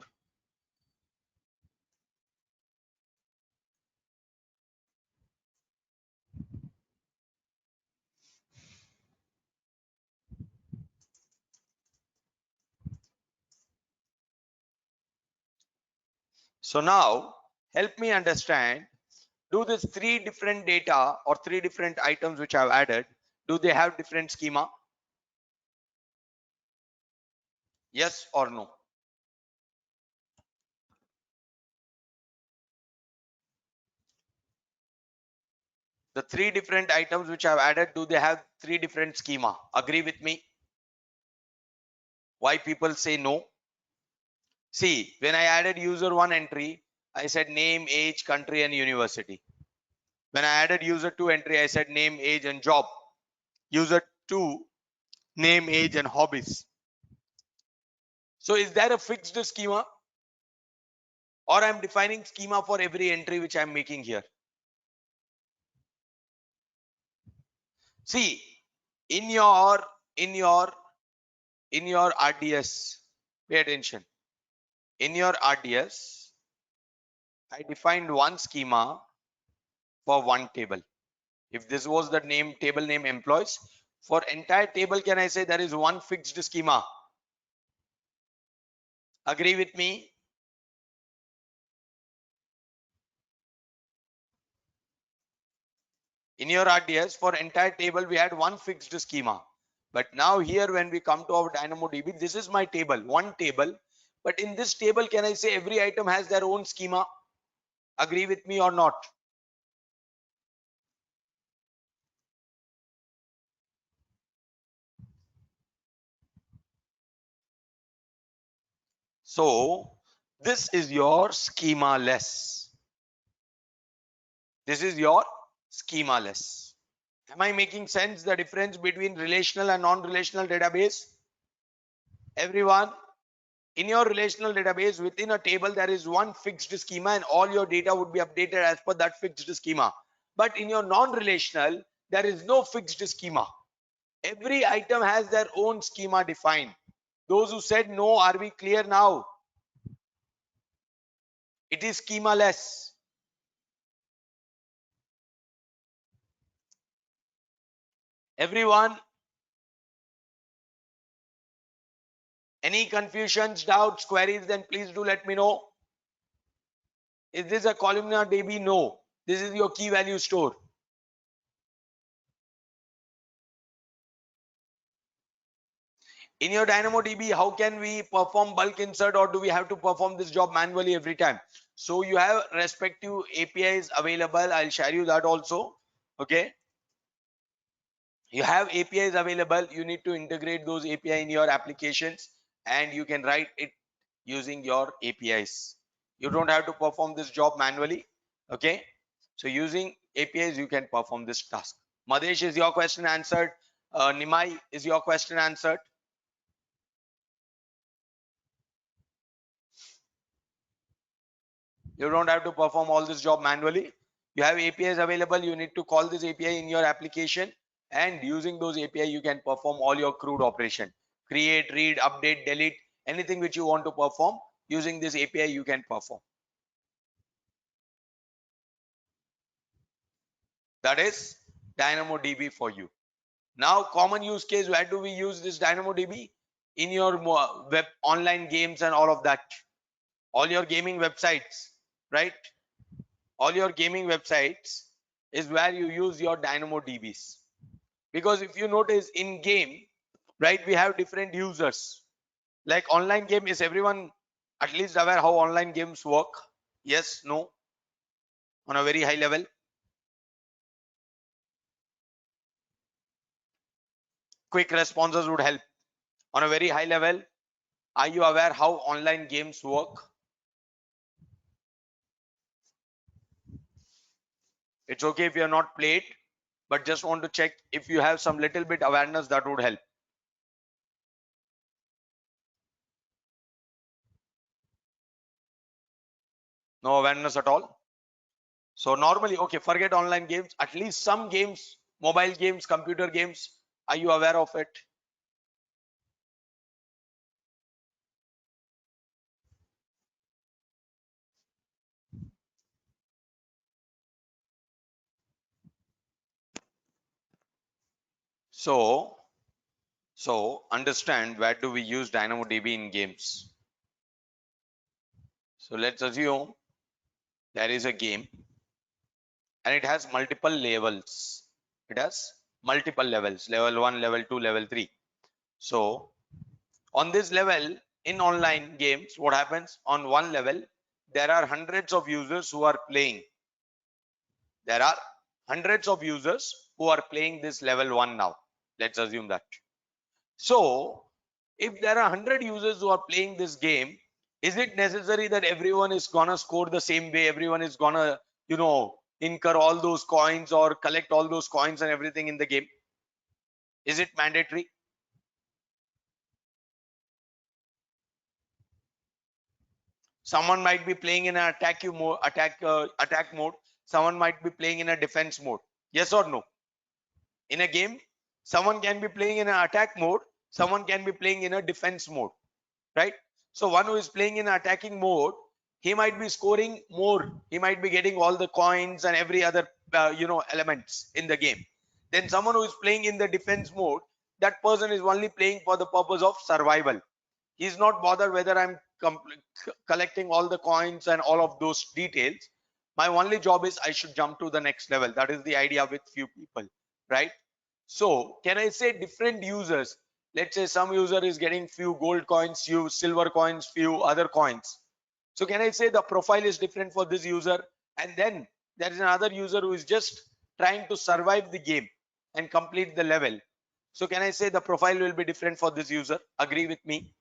So now help me understand, do these three different data or three different items which I've added, do they have different schema? Yes or no? The three different items which I've added, do they have three different schema? Agree with me? Why people say no? See, when I added user one entry, I said name, age, country, and university. When I added user two entry, I said name, age, and job. User two, name, age, and hobbies. So is there a fixed schema, or I'm defining schema for every entry which I'm making here? See, in your in your in your RDS, pay attention. In your RDS, I defined one schema for one table. If this was the name table name employees, for entire table, can I say there is one fixed schema? Agree with me? In your RDS, for entire table, we had one fixed schema. But now here, when we come to our DynamoDB, this is my table, one table. But in this table, can I say every item has their own schema? Agree with me or not? So this is your schema less. This is your schema less. Am I making sense? The difference between relational and non-relational database? Everyone, in your relational database, within a table, there is one fixed schema and all your data would be updated as per that fixed schema. But in your non-relational, there is no fixed schema. Every item has their own schema defined. Those who said no, are we clear now? It is schema less. Everyone, any confusions, doubts, queries, then please do let me know. Is this a columnar DB? No. This is your key value store. In your DynamoDB, how can we perform bulk insert, or do we have to perform this job manually every time? So you have respective APIs available. I'll share you that also. Okay. You have APIs available. You need to integrate those API in your applications, and you can write it using your APIs. You don't have to perform this job manually. Okay. So using APIs, you can perform this task. Madesh, is your question answered? Nimai, is your question answered? You don't have to perform all this job manually. You have APIs available. You need to call this API in your application, and using those API, you can perform all your crude operation. Create, read, update, delete, anything which you want to perform using this API, you can perform. That is DynamoDB for you. Now, common use case, where do we use this DynamoDB? In your web online games and all of that. All your gaming websites, right? All your gaming websites is where you use your DynamoDBs. Because if you notice in game, right, we have different users. Like online game, is everyone at least aware how online games work? Yes, no, on a very high level. Quick responses would help. On a very high level, are you aware how online games work? It's okay if you are not played, but just want to check if you have some little bit awareness, that would help. No awareness at all. So normally, okay, forget online games, at least some games, mobile games, computer games, are you aware of it? So understand, where do we use DynamoDB in games? So let's assume there is a game and it has multiple levels. It has multiple levels, level 1, level 2, level 3. So on this level, in online games, what happens? On one level, there are hundreds of users who are playing. There are hundreds of users who are playing this level 1 now. Let's assume that. So if there are 100 users who are playing this game, is it necessary that everyone is gonna score the same way? Everyone is gonna, incur all those coins or collect all those coins and everything in the game? Is it mandatory? Someone might be playing in an attack mode. Someone might be playing in a defense mode. Yes or no? In a game, someone can be playing in an attack mode. Someone can be playing in a defense mode, right? So one who is playing in attacking mode, he might be scoring more. He might be getting all the coins and every other, elements in the game. Then someone who is playing in the defense mode, that person is only playing for the purpose of survival. He's not bothered whether I'm collecting all the coins and all of those details. My only job is I should jump to the next level. That is the idea with few people, right? So can I say different users? Let's say some user is getting few gold coins, few silver coins, few other coins. So can I say the profile is different for this user? And then there is another user who is just trying to survive the game and complete the level. So can I say the profile will be different for this user? Agree with me?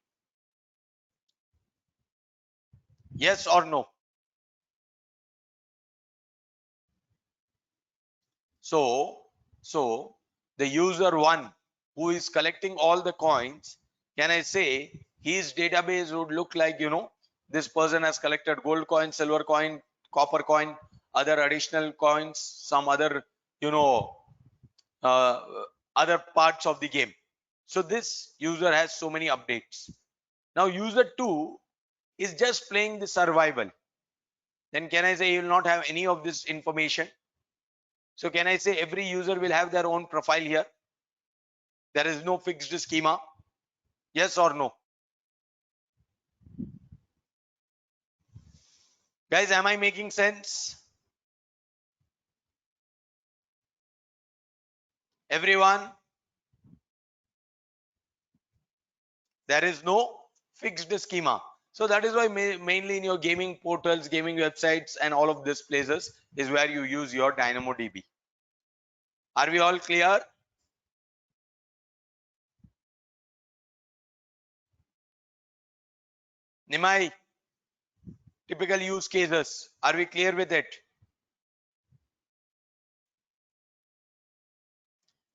Yes or no? So the user one who is collecting all the coins, can I say his database would look like, this person has collected gold coin, silver coin, copper coin, other additional coins, some other, you know, uh, other parts of the game. So this user has so many updates. Now user two is just playing the survival. Then can I say he will not have any of this information? So can I say every user will have their own profile here? There is no fixed schema. Yes or no? Guys, am I making sense? Everyone, there is no fixed schema. So that is why mainly in your gaming portals, gaming websites, and all of these places is where you use your DynamoDB. Are we all clear? Nimai, typical use cases. Are we clear with it?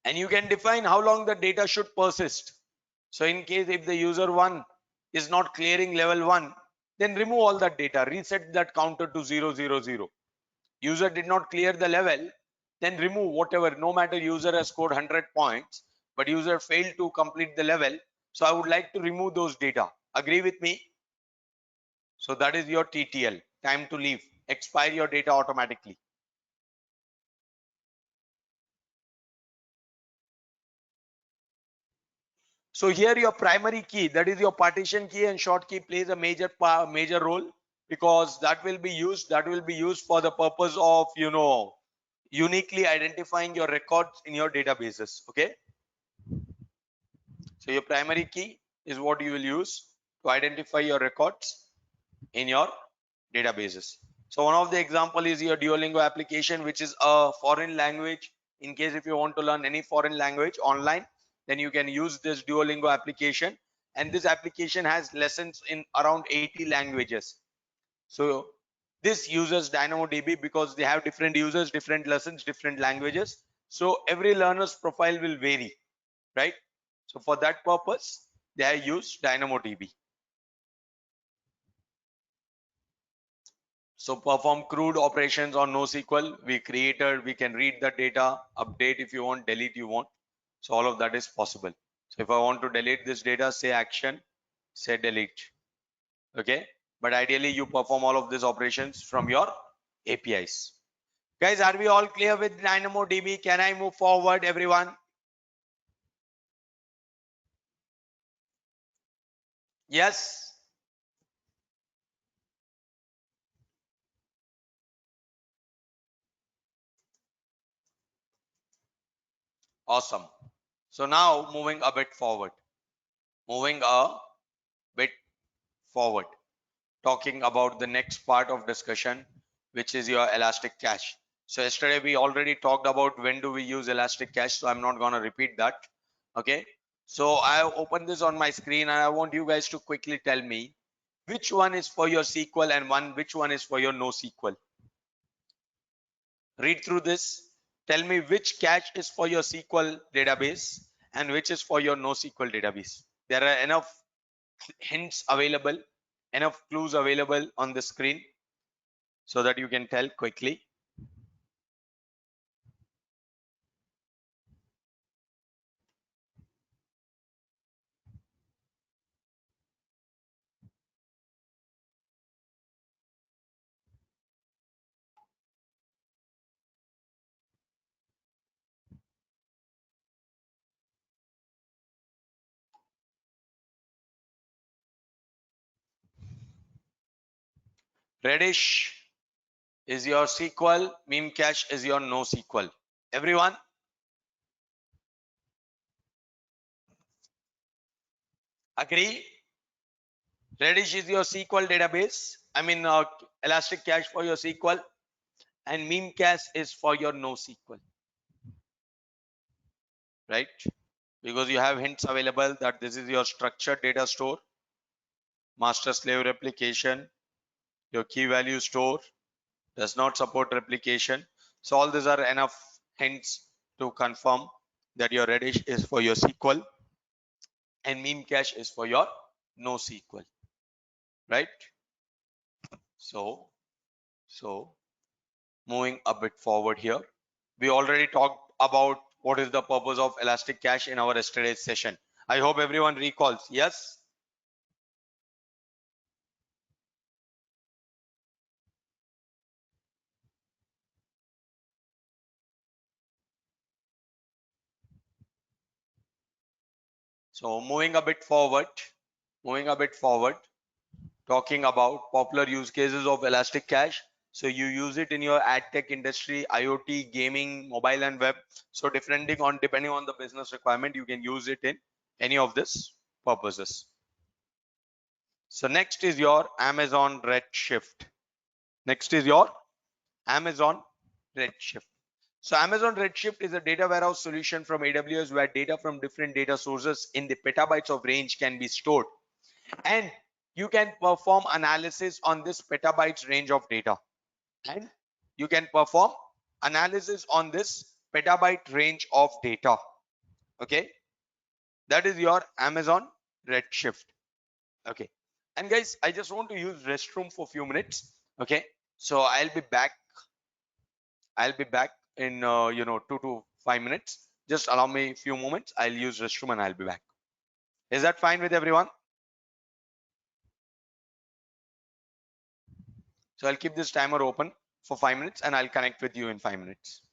And you can define how long the data should persist. So in case if the user one is not clearing level 1, then remove all that data, reset that counter to 000. User did not clear the level, then remove whatever, no matter user has scored 100 points, but user failed to complete the level. So I would like to remove those data. Agree with me? So that is your TTL, time to leave, expire your data automatically. So here your primary key, that is your partition key and short key, plays a major role, because that will be used for the purpose of uniquely identifying your records in your databases. Okay, so your primary key is what you will use to identify your records in your databases. So one of the example is your Duolingo application, which is a foreign language. In case if you want to learn any foreign language online, then you can use this Duolingo application, and this application has lessons in around 80 languages. So this uses DynamoDB because they have different users, different lessons, different languages. So every learner's profile will vary, right? So for that purpose, they use DynamoDB. So perform CRUD operations on NoSQL. We can read the data, update if you want, delete you want. So all of that is possible. So if I want to delete this data, say action, say delete. Okay. But ideally you perform all of these operations from your APIs. Guys, are we all clear with DynamoDB? Can I move forward, everyone? Yes. Awesome. So now moving a bit forward. Moving a bit forward. Talking about the next part of discussion, which is your elastic cache. So yesterday we already talked about when do we use elastic cache, so I'm not going to repeat that. Okay, so I opened this on my screen and I want you guys to quickly tell me which one is for your SQL and which one is for your NoSQL. Read through this, tell me which cache is for your SQL database and which is for your NoSQL database. There are enough hints available, enough clues available on the screen so that you can tell quickly. Reddish is your SQL, Memcache is your NoSQL. Everyone? Agree? Reddish is your SQL database. Elastic Cache for your SQL, and Memcache is for your NoSQL, right? Because you have hints available that this is your structured data store, master slave replication, your key value store does not support replication. So all these are enough hints to confirm that your Reddish is for your SQL and Memcache is for your NoSQL, right? So moving a bit forward here, we already talked about what is the purpose of elastic cache in our yesterday's session. I hope everyone recalls. Yes. So moving a bit forward, talking about popular use cases of elastic cache. So you use it in your ad tech industry, IoT, gaming, mobile and web. So depending on the business requirement, you can use it in any of these purposes. So next is your Amazon Redshift. Next is your Amazon Redshift. So Amazon Redshift is a data warehouse solution from AWS where data from different data sources in the petabytes of range can be stored, and you can perform analysis on this petabytes range of data, and you can perform analysis on this petabyte range of data. Okay, that is your Amazon Redshift. Okay, and guys, I just want to use restroom for a few minutes. Okay, so I'll be back in 2 to 5 minutes. Just allow me a few moments. I'll use restroom and I'll be back. Is that fine with everyone? So I'll keep this timer open for 5 minutes and I'll connect with you in 5 minutes.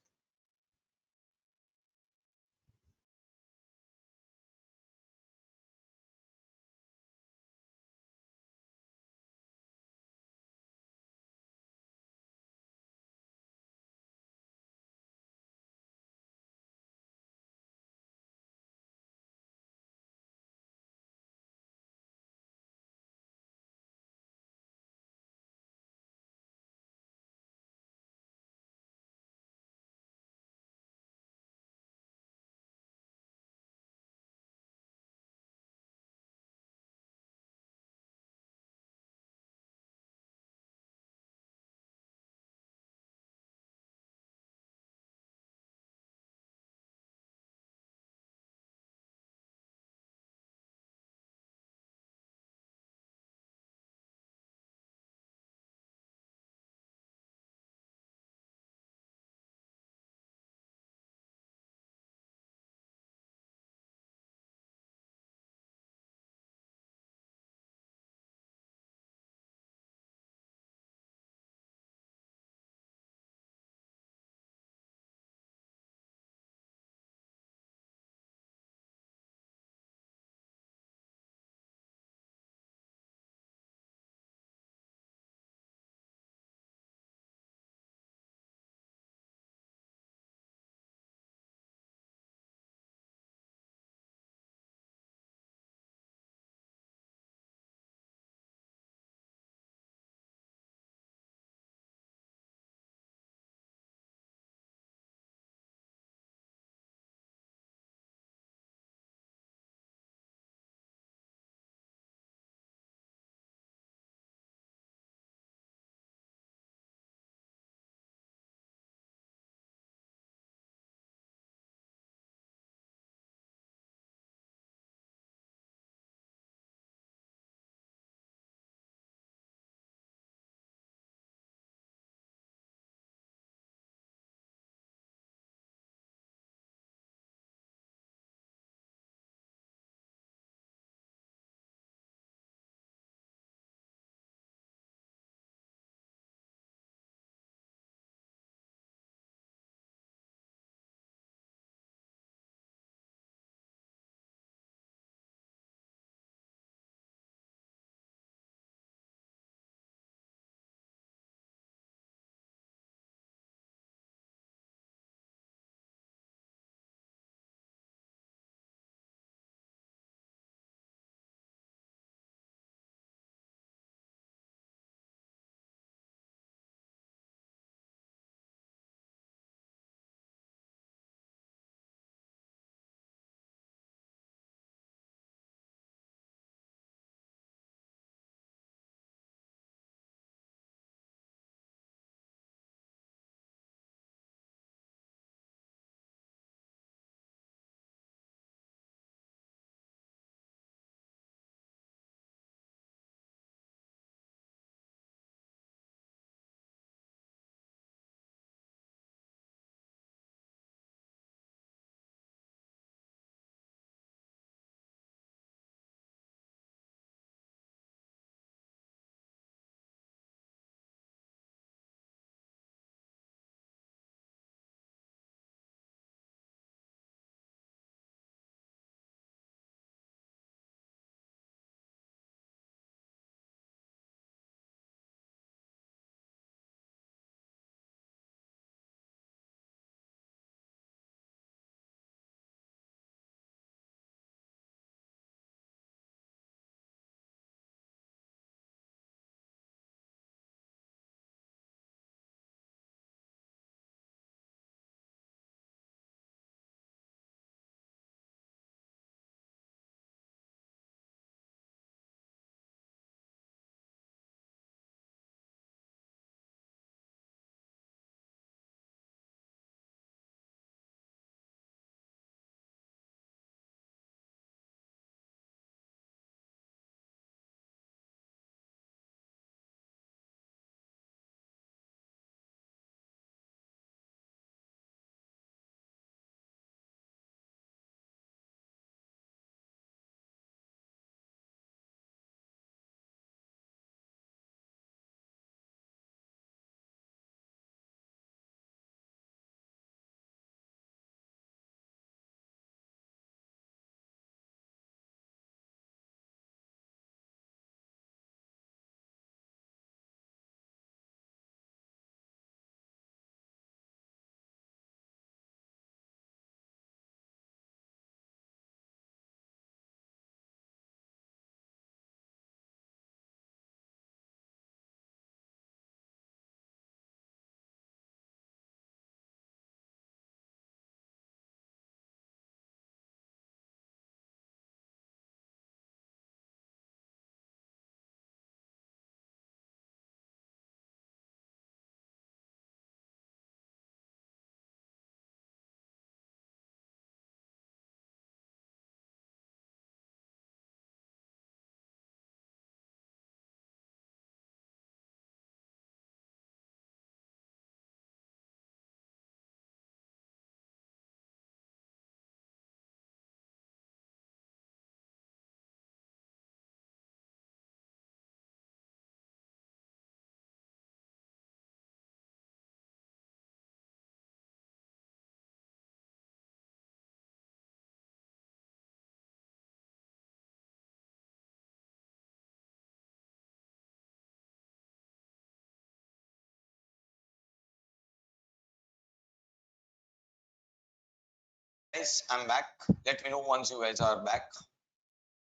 Guys, I'm back. Let me know once you guys are back.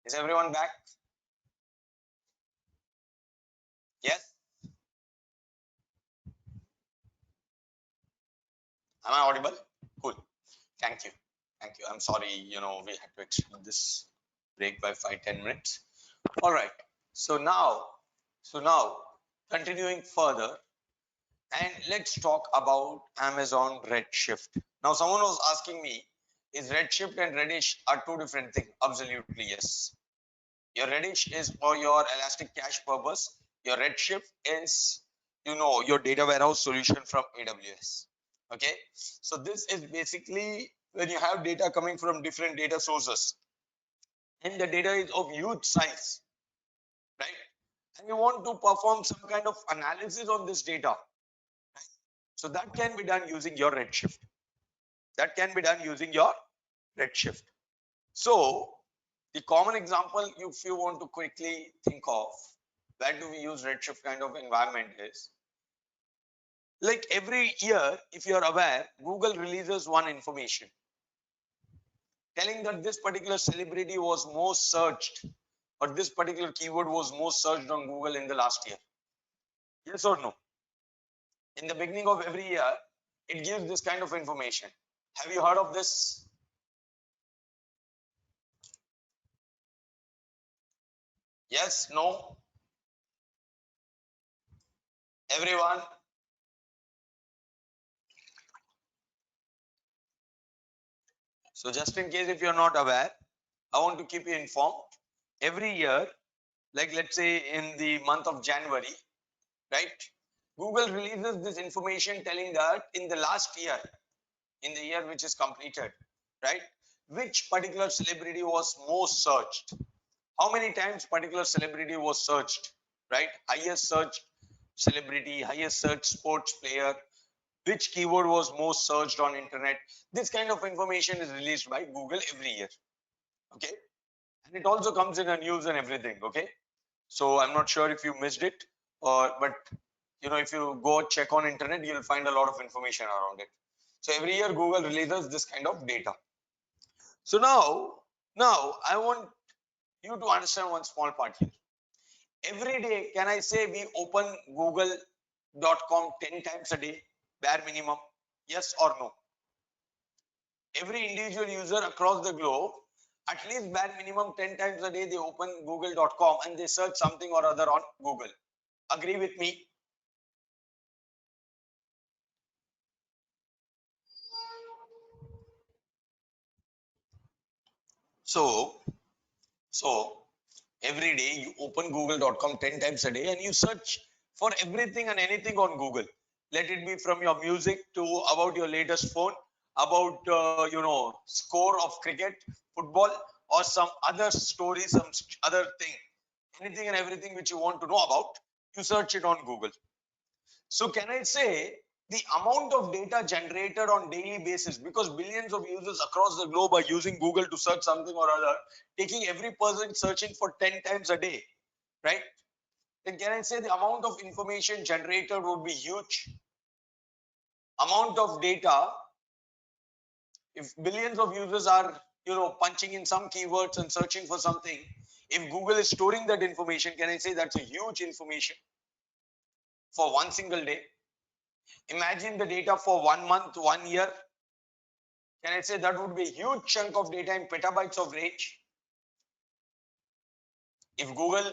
Is everyone back? Yes? Am I audible? Cool. Thank you. Thank you. I'm sorry, we had to extend this break by 5-10 minutes. All right. So now, so now, continuing further, and let's talk about Amazon Redshift. Now, someone was asking me, is Redshift and Reddish are two different things? Absolutely yes. Your Reddish is for your Elastic Cache purpose. Your Redshift is, your data warehouse solution from AWS. Okay. So this is basically when you have data coming from different data sources and the data is of huge size, right? And you want to perform some kind of analysis on this data. Right? So that can be done using your Redshift. That can be done using your Redshift. So the common example, if you want to quickly think of where do we use Redshift kind of environment is like every year, if you are aware, Google releases one information telling that this particular celebrity was most searched or this particular keyword was most searched on Google in the last year. Yes or no? In the beginning of every year, it gives this kind of information. Have you heard of this? Yes, no, everyone. So just in case if you're not aware, I want to keep you informed. Every year, like let's say in the month of January, right? Google releases this information telling that in the last year, in the year which is completed, right? Which particular celebrity was most searched? How many times particular celebrity was searched, right? Highest search celebrity, highest search sports player, which keyword was most searched on internet. This kind of information is released by Google every year. Okay. And it also comes in a news and everything. Okay. So I'm not sure if you missed it or, but if you go check on internet, you'll find a lot of information around it. So every year Google releases this kind of data. So now I want you to understand one small part here. Every day, can I say we open google.com 10 times a day, bare minimum? Yes or no? Every individual user across the globe, at least bare minimum 10 times a day, they open google.com and they search something or other on Google. Agree with me? So, so every day you open google.com 10 times a day and you search for everything and anything on Google. Let it be from your music to about your latest phone, about score of cricket, football, or some other story, some other thing, anything and everything which you want to know about, you search it on Google. So can I say the amount of data generated on daily basis, because billions of users across the globe are using Google to search something or other, taking every person searching for 10 times a day, right? Then can I say the amount of information generated would be huge? Amount of data, if billions of users are, punching in some keywords and searching for something, if Google is storing that information, can I say that's a huge information for one single day? Imagine the data for 1 month, 1 year. Can I say that would be a huge chunk of data in petabytes of range? If Google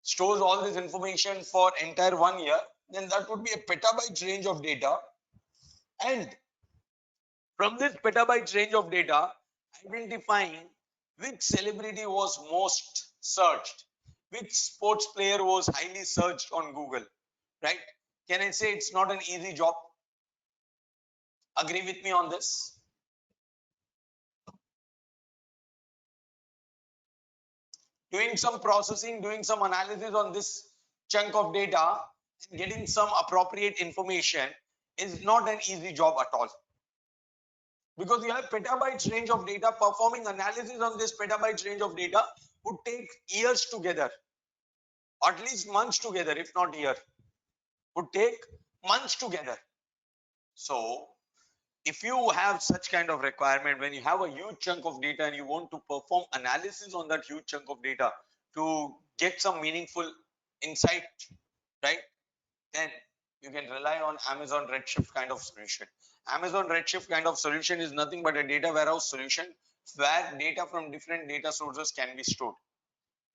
stores all this information for entire 1 year, then that would be a petabyte range of data. And from this petabyte range of data, identifying which celebrity was most searched, which sports player was highly searched on Google, right? Can I say it's not an easy job? Agree with me on this? Doing some processing, doing some analysis on this chunk of data and getting some appropriate information is not an easy job at all. Because you have petabytes range of data, performing analysis on this petabytes range of data would take years together, at least months together, if not year, would take months together. So if you have such kind of requirement, when you have a huge chunk of data and you want to perform analysis on that huge chunk of data to get some meaningful insight, right, then you can rely on Amazon Redshift kind of solution. Amazon Redshift kind of solution is nothing but a data warehouse solution where data from different data sources can be stored.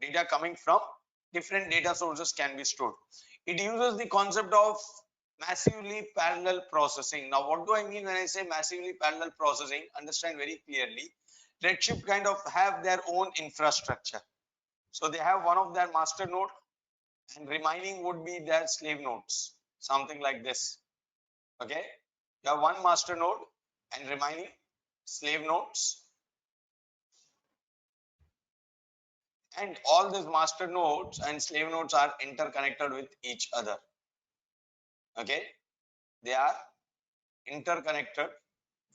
Data coming from different data sources can be stored. It uses the concept of massively parallel processing. Now, what do I mean when I say massively parallel processing? Understand very clearly. Redshift kind of have their own infrastructure. So they have one of their master node and remaining would be their slave nodes, something like this. Okay, you have one master node and remaining slave nodes, and all these master nodes and slave nodes are interconnected with each other. Okay, they are interconnected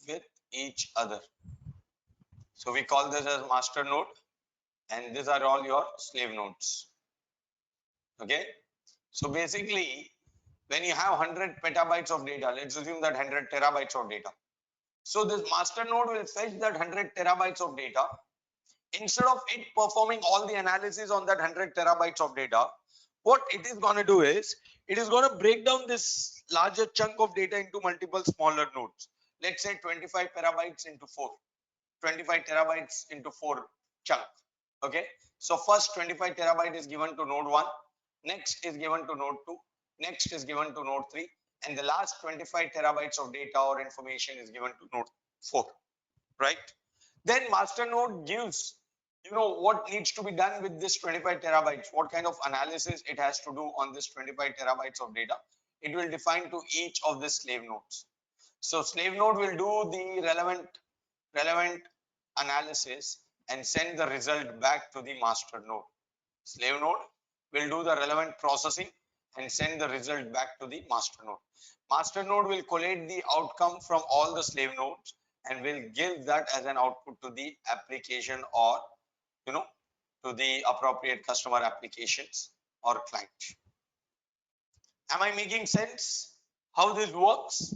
with each other. So we call this as master node, and these are all your slave nodes. Okay, so basically, when you have 100 petabytes of data, let's assume that 100 terabytes of data. So this master node will fetch that 100 terabytes of data. Instead of it performing all the analysis on that 100 terabytes of data, what it is going to do is it is going to break down this larger chunk of data into multiple smaller nodes. Let's say 25 terabytes into 4, 25 terabytes into 4 chunk. Okay, so first 25 terabyte is given to node 1, next is given to node 2, next is given to node 3, and the last 25 terabytes of data or information is given to node 4, right? Then master node gives, what needs to be done with this 25 terabytes, what kind of analysis it has to do on this 25 terabytes of data. It will define to each of the slave nodes. So slave node will do the relevant analysis and send the result back to the master node. Slave node will do the relevant processing and send the result back to the master node. Master node will collate the outcome from all the slave nodes and will give that as an output to the application or to the appropriate customer applications or client. Am I making sense how this works?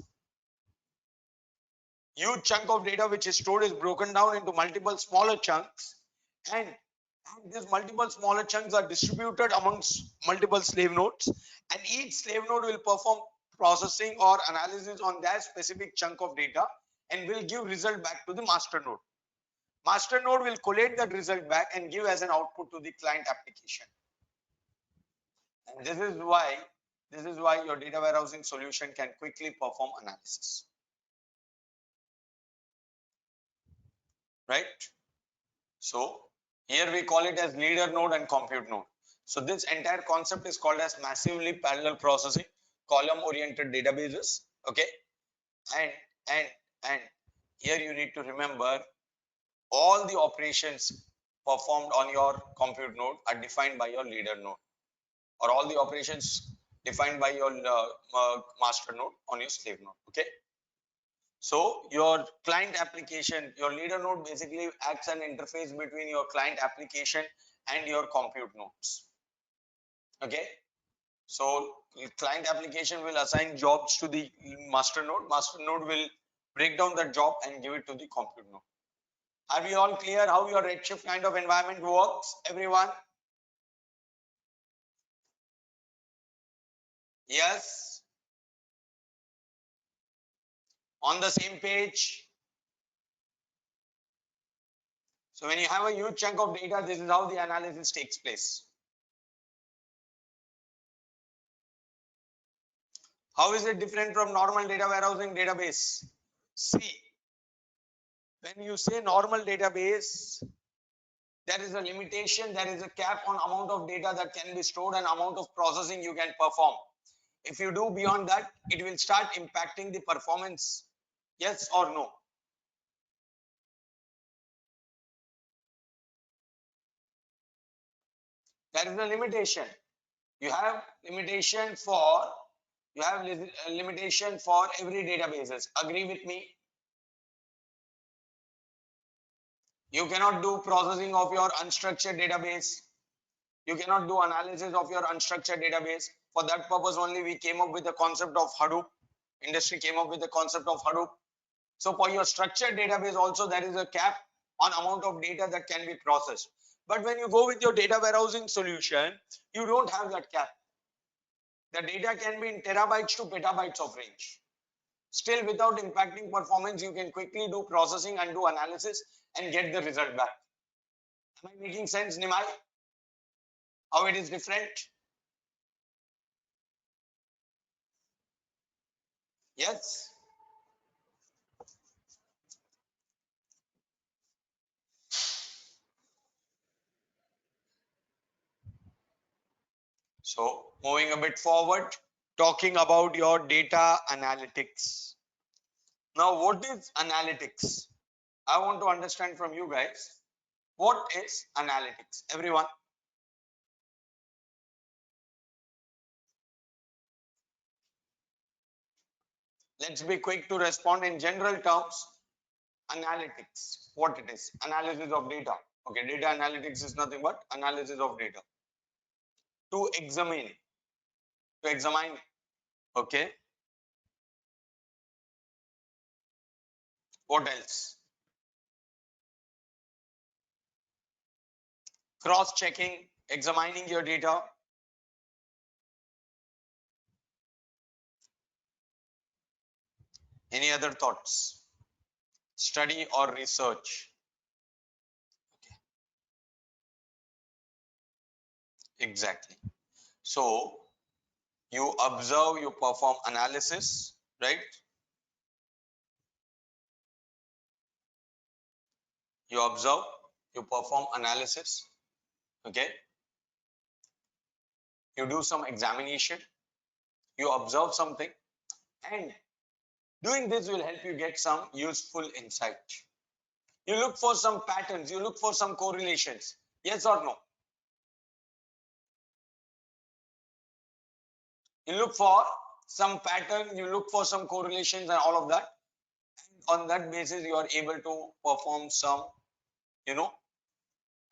Huge chunk of data which is stored is broken down into multiple smaller chunks, and these multiple smaller chunks are distributed amongst multiple slave nodes, and each slave node will perform processing or analysis on that specific chunk of data and will give result back to the master node. Master node will collate that result back and give as an output to the client application. And this is why your data warehousing solution can quickly perform analysis. Right? So here we call it as leader node and compute node. So this entire concept is called as massively parallel processing, column oriented databases. Okay, and and and here you need to remember all the operations performed on your compute node are defined by your leader node, or all the operations defined by your master node on your slave node. Okay, so your client application, your leader node basically acts an interface between your client application and your compute nodes. Okay, so client application will assign jobs to the master node. Master node will break down that job and give it to the compute node. Are we all clear how your Redshift kind of environment works, everyone? Yes, on the same page. So when you have a huge chunk of data, this is how the analysis takes place. How is it different from normal data warehousing database? See, when you say normal database, there is a limitation, there is a cap on amount of data that can be stored and amount of processing you can perform. If you do beyond that, it will start impacting the performance. Yes or no? There is a limitation. You have limitation for limitation for every databases. Agree with me? You cannot do processing of your unstructured database. You cannot do analysis of your unstructured database. For that purpose only we came up with the concept of Hadoop. Industry came up with the concept of Hadoop. So for your structured database also, there is a cap on amount of data that can be processed. But when you go with your data warehousing solution, you don't have that cap. The data can be in terabytes to petabytes of range. Still, without impacting performance, you can quickly do processing and do analysis and get the result back. Am I making sense, Nimai? How it is different? Yes. So moving a bit forward, talking about your data analytics. Now, what is analytics? I want to understand from you guys, what is analytics? Everyone, let's be quick to respond in general terms. Analytics, what it is? Analysis of data. Okay, data analytics is nothing but analysis of data. To examine, to examine. Okay, what else? Cross checking, examining your data. Any other thoughts? Study or research. Exactly. So you observe, you perform analysis, right? You observe, you perform analysis. Okay, you do some examination, you observe something, and doing this will help you get some useful insight. You look for some patterns, you look for some correlations. Yes or no? You look for some pattern, you look for some correlations and all of that. On that basis, you are able to perform some, you know,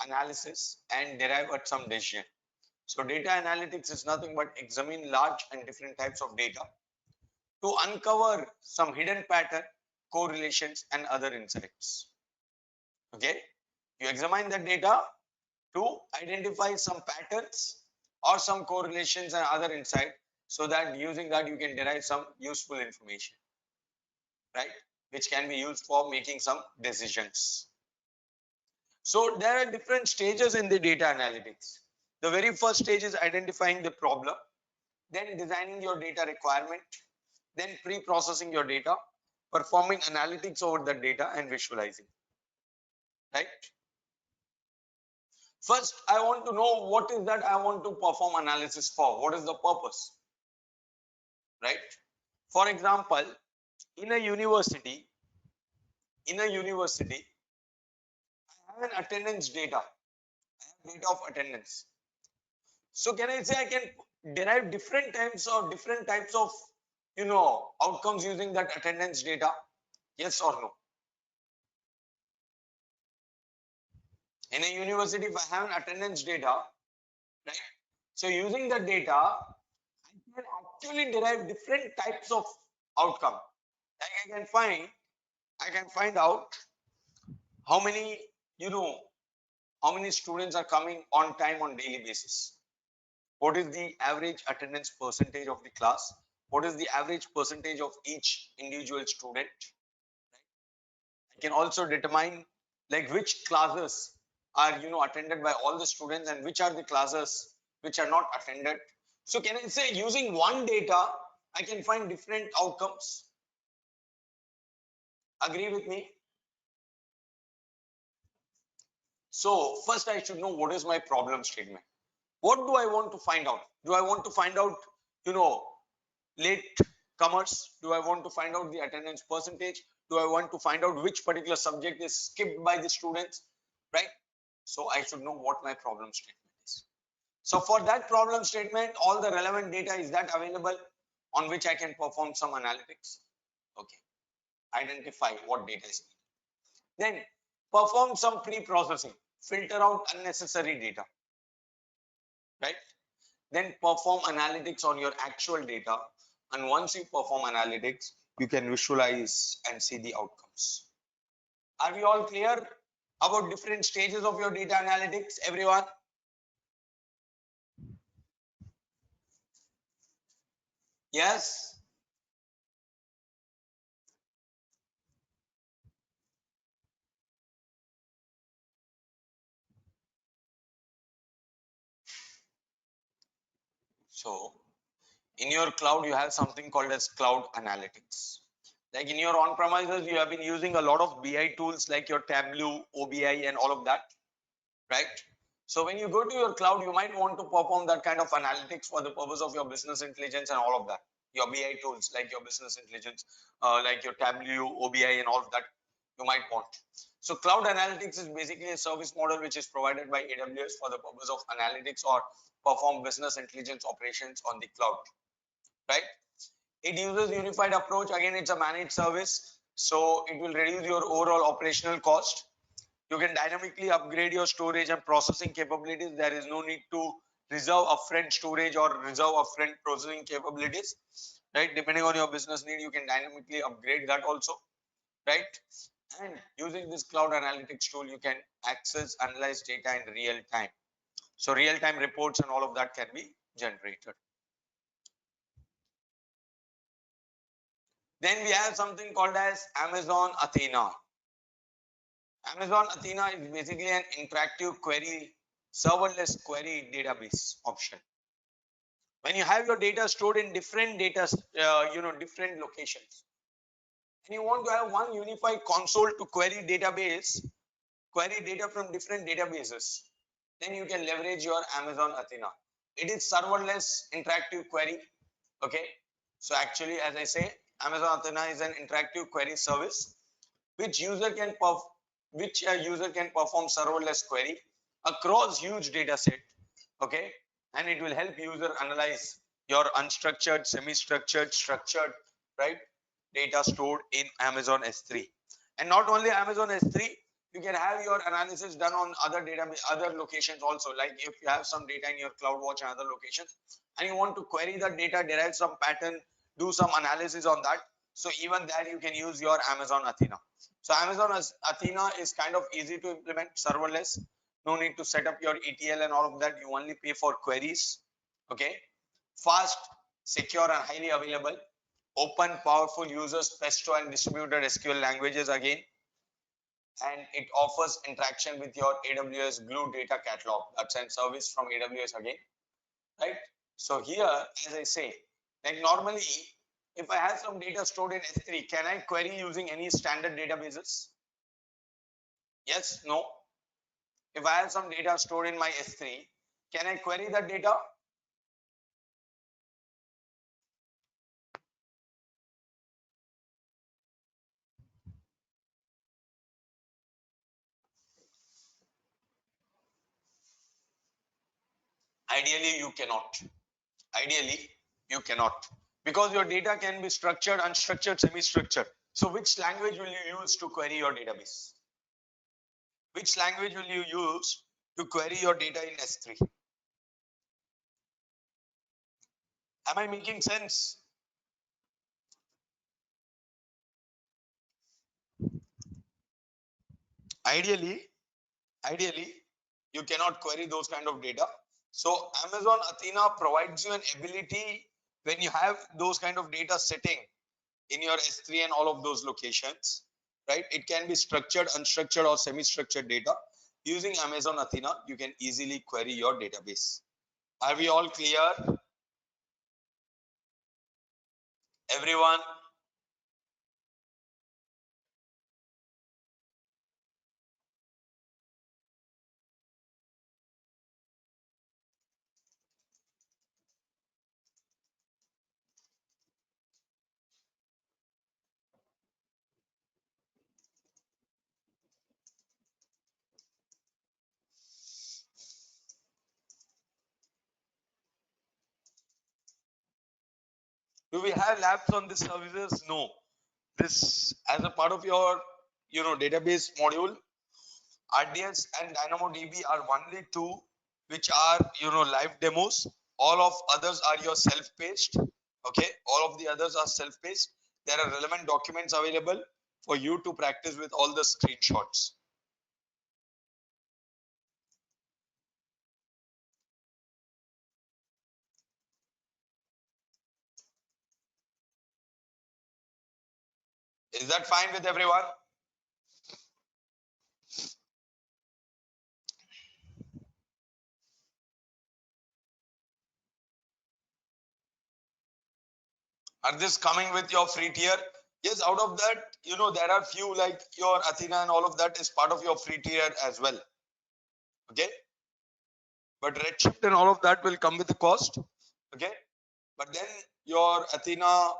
analysis and derive at some decision. So data analytics is nothing but examine large and different types of data to uncover some hidden pattern, correlations, and other insights. Okay, you examine the data to identify some patterns or some correlations and other insight, so that using that you can derive some useful information, right, which can be used for making some decisions. So there are different stages in the data analytics. The very first stage is identifying the problem, then designing your data requirement, then pre-processing your data, performing analytics over the data, and visualizing, right? First, I want to know what is that I want to perform analysis for. What is the purpose, right? For example, in a university, in a university, I have an attendance data. I have data of attendance. So can I say I can derive different types of, outcomes using that attendance data? Yes or no? In a university, if I have an attendance data, right? So using the data, I can actually derive different types of outcome. Like I can find out how many, you know, how many students are coming on time on daily basis. What is the average attendance percentage of the class? What is the average percentage of each individual student? I can also determine like which classes are attended by all the students and which are the classes which are not attended. So can I say using one data I can find different outcomes? Agree with me? So first I should know what is my problem statement. What do I want to find out? Do I want to find out, you know, late comers? Do I want to find out the attendance percentage? Do I want to find out which particular subject is skipped by the students? Right? So I should know what my problem statement is. So for that problem statement, all the relevant data is that available on which I can perform some analytics. Okay. Identify what data is needed. Then perform some pre-processing. Filter out unnecessary data. Right? Then perform analytics on your actual data. And once you perform analytics, you can visualize and see the outcomes. Are we all clear about different stages of your data analytics, everyone? Yes. So in your cloud, you have something called as cloud analytics. Like in your on premises, you have been using a lot of BI tools like your Tableau, OBI, and all of that, right? So when you go to your cloud, you might want to perform that kind of analytics for the purpose of your business intelligence and all of that. Your BI tools like your business intelligence, like your Tableau, OBI, and all of that, you might want. So cloud analytics is basically a service model which is provided by AWS for the purpose of analytics or perform business intelligence operations on the cloud, right? It uses unified approach. Again, it's a managed service, so it will reduce your overall operational cost. You can dynamically upgrade your storage and processing capabilities. There is no need to reserve upfront storage or reserve upfront processing capabilities, right? Depending on your business need, you can dynamically upgrade that also, right? And using this cloud analytics tool, you can access, analyze data in real time. So real time reports and all of that can be generated. Then we have something called as Amazon Athena. Amazon Athena is basically an interactive query, serverless query database option. When you have your data stored in different different locations, and you want to have one unified console to query data from different databases, then you can leverage your Amazon Athena. It is serverless interactive query. Okay. So actually, as I say, Amazon Athena is an interactive query service which user can which a user can perform serverless query across huge data set. Okay, and it will help user analyze your unstructured, semi-structured, structured, right, data stored in Amazon S3. And not only Amazon S3, you can have your analysis done on other database, other locations also. Like if you have some data in your CloudWatch and other locations, and you want to query that data, derive some pattern, do some analysis on that. So even there you can use your Amazon Athena. So Amazon Athena is kind of easy to implement, serverless. No need to set up your ETL and all of that. You only pay for queries. Okay, fast, secure, and highly available. Open, powerful users, Pesto and distributed SQL languages again. And it offers interaction with your AWS Glue data catalog. That's a service from AWS again, right? So here, as I say, like normally, if I have some data stored in S3, can I query using any standard databases? Yes, no. If I have some data stored in my S3, can I query that data? Ideally, you cannot. Ideally, you cannot, because your data can be structured, unstructured, semi-structured. So which language will you use to query your database? Which language will you use to query your data in S3? Am I making sense? Ideally, ideally, you cannot query those kind of data. So Amazon Athena provides you an ability when you have those kind of data setting in your S3 and all of those locations, right? It can be structured, unstructured, or semi-structured data. Using Amazon Athena, you can easily query your database. Are we all clear? Everyone? Do we have labs on these services? No. This as a part of your database module, RDS and DynamoDB are only two which are live demos. All of others are your self-paced. Okay, all of the others are self-paced. there are relevant documents available for you to practice with all the screenshots. Is that fine with everyone? Are this coming with your free tier? Yes, out of that, there are few like your Athena and all of that is part of your free tier as well. Okay. But Redshift and all of that will come with a cost. Okay. But then your Athena,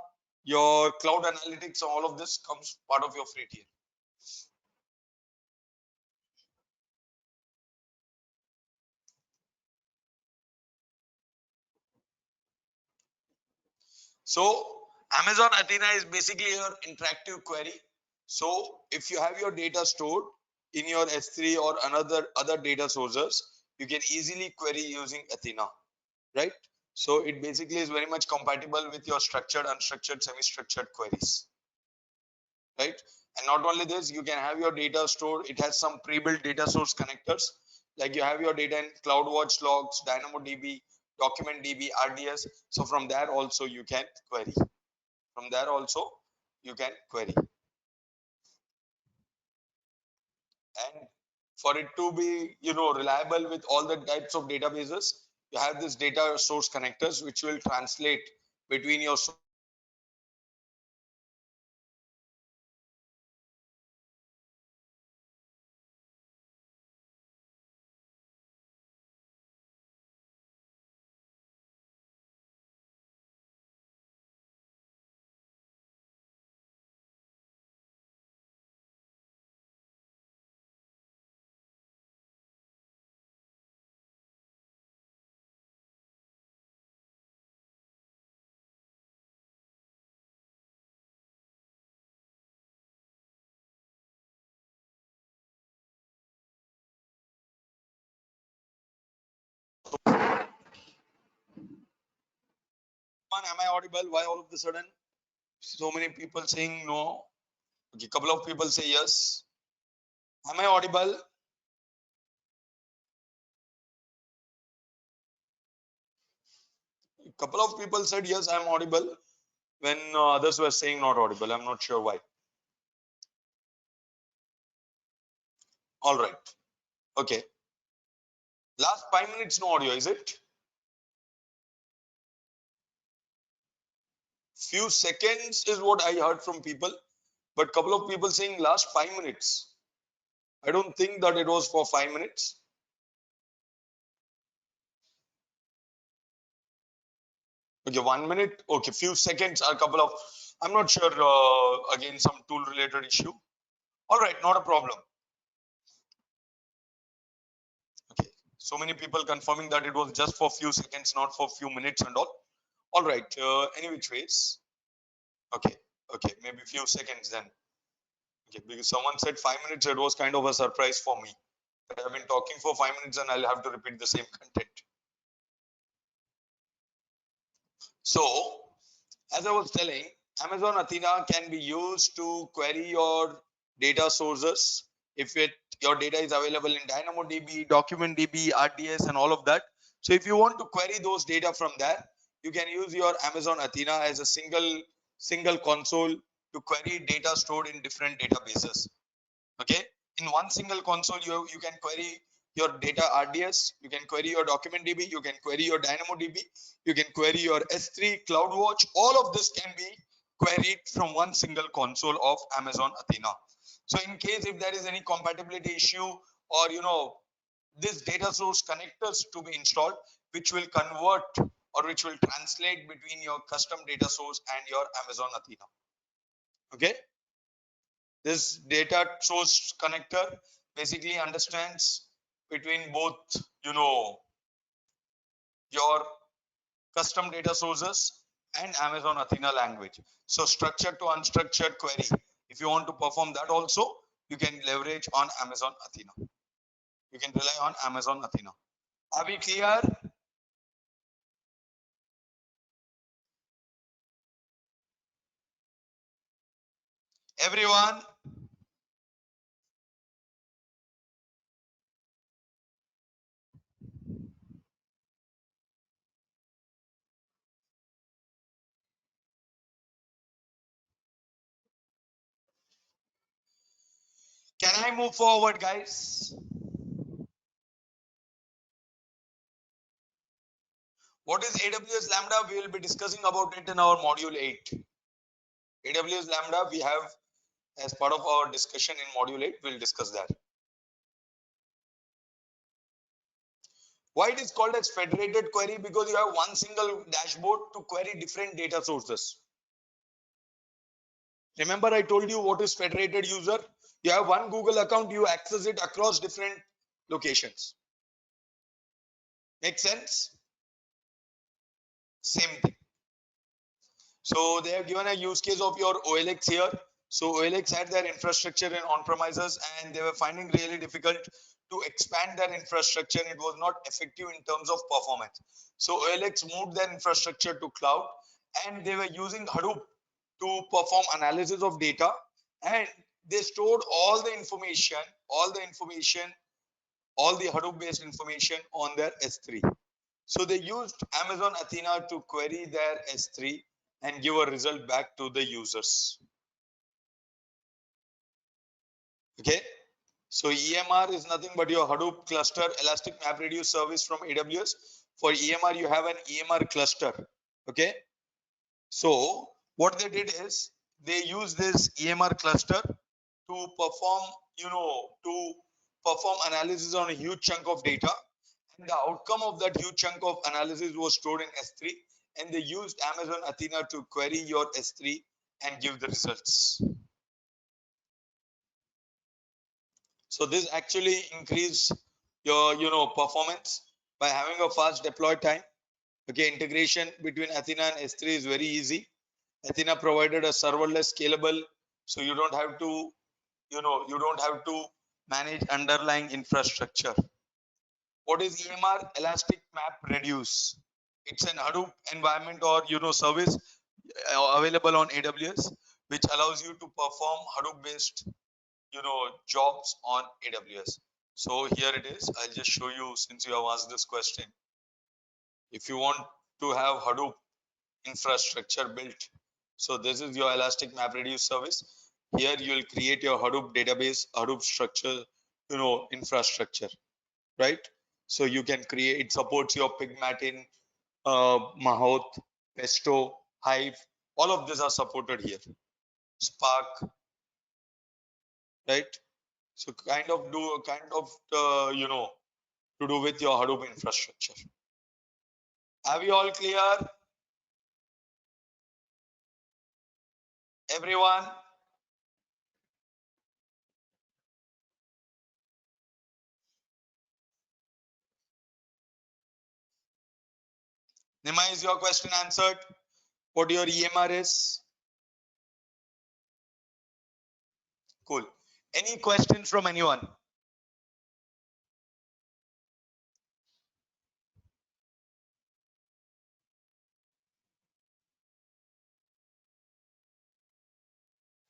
your cloud analytics, all of this comes part of your free tier. So Amazon Athena is basically your interactive query. So if you have your data stored in your S3 or another other data sources, you can easily query using Athena, right? So it basically is very much compatible with your structured, unstructured, semi-structured queries, right? And not only this, you can have your data stored. It has some pre-built data source connectors, like you have your data in CloudWatch logs, DynamoDB, DocumentDB, RDS. So from there also you can query. From there also you can query. And for it to be, reliable with all the types of databases, you have this data source connectors, which will translate between your Am I audible? Why all of the sudden so many people saying no? Okay, couple of people say yes. Am I audible? A couple of people said yes, I'm audible, when others were saying not audible. I'm not sure why. All right. Okay. Last 5 minutes, no audio, is it? Few seconds is what I heard from people, but couple of people saying last 5 minutes. I don't think that it was for 5 minutes. Okay, 1 minute. Okay, few seconds are a couple of. I'm not sure. Again, some tool related issue. All right, not a problem. Okay, so many people confirming that it was just for few seconds, not for few minutes and all. All right. Any which ways. Okay. Okay, maybe few seconds then. Okay, because someone said 5 minutes, it was kind of a surprise for me. I've been talking for 5 minutes and I'll have to repeat the same content. So, as I was telling, Amazon Athena can be used to query your data sources. If your data is available in DynamoDB, DocumentDB, RDS, and all of that. So, if you want to query those data from there, you can use your Amazon Athena as a single console to query data stored in different databases. Okay, in one single console, you can query your data RDS, you can query your DocumentDB, you can query your DynamoDB, you can query your S3, CloudWatch. All of this can be queried from one single console of Amazon Athena. So in case if there is any compatibility issue, or this data source connectors to be installed, which will convert or which will translate between your custom data source and your Amazon Athena. Okay, this data source connector basically understands between both, your custom data sources and Amazon Athena language. So structured to unstructured query, if you want to perform that also, you can leverage on Amazon Athena. You can rely on Amazon Athena. Are we clear? Everyone, can I move forward, guys? What is AWS Lambda? We will be discussing about it in our module 8. AWS Lambda, we have as part of our discussion in module 8, we'll discuss that. Why it is called as federated query? Because you have one single dashboard to query different data sources. Remember I told you what is federated user? You have one Google account, you access it across different locations. Make sense? Same thing. So they have given a use case of your OLX here. So OLX had their infrastructure in on-premises and they were finding really difficult to expand their infrastructure. It was not effective in terms of performance. So OLX moved their infrastructure to cloud and they were using Hadoop to perform analysis of data, and they stored all the Hadoop based information on their S3. So they used Amazon Athena to query their S3 and give a result back to the users. Okay. So EMR is nothing but your Hadoop cluster, Elastic MapReduce service from AWS. For EMR, you have an EMR cluster. Okay. So what they did is they use this EMR cluster to perform, to perform analysis on a huge chunk of data. And the outcome of that huge chunk of analysis was stored in S3. And they used Amazon Athena to query your S3 and give the results. So this actually increased your, performance by having a fast deploy time. Okay, integration between Athena and S3 is very easy. Athena provided a serverless scalable, so you don't have to, manage underlying infrastructure. What is EMR? Elastic Map Reduce. It's an Hadoop environment or service available on AWS, which allows you to perform Hadoop based jobs on AWS. So here it is. I'll just show you since you have asked this question. If you want to have Hadoop infrastructure built, so this is your Elastic MapReduce service. Here you will create your Hadoop database, Hadoop structure, infrastructure, right? So you can create, it supports your Pigmatin, Mahout, Pesto, Hive, all of these are supported here. Spark, right? So to do with your Hadoop infrastructure. Are we all clear? Everyone? Nima, is your question answered? What your EMR is? Cool. Any questions from anyone?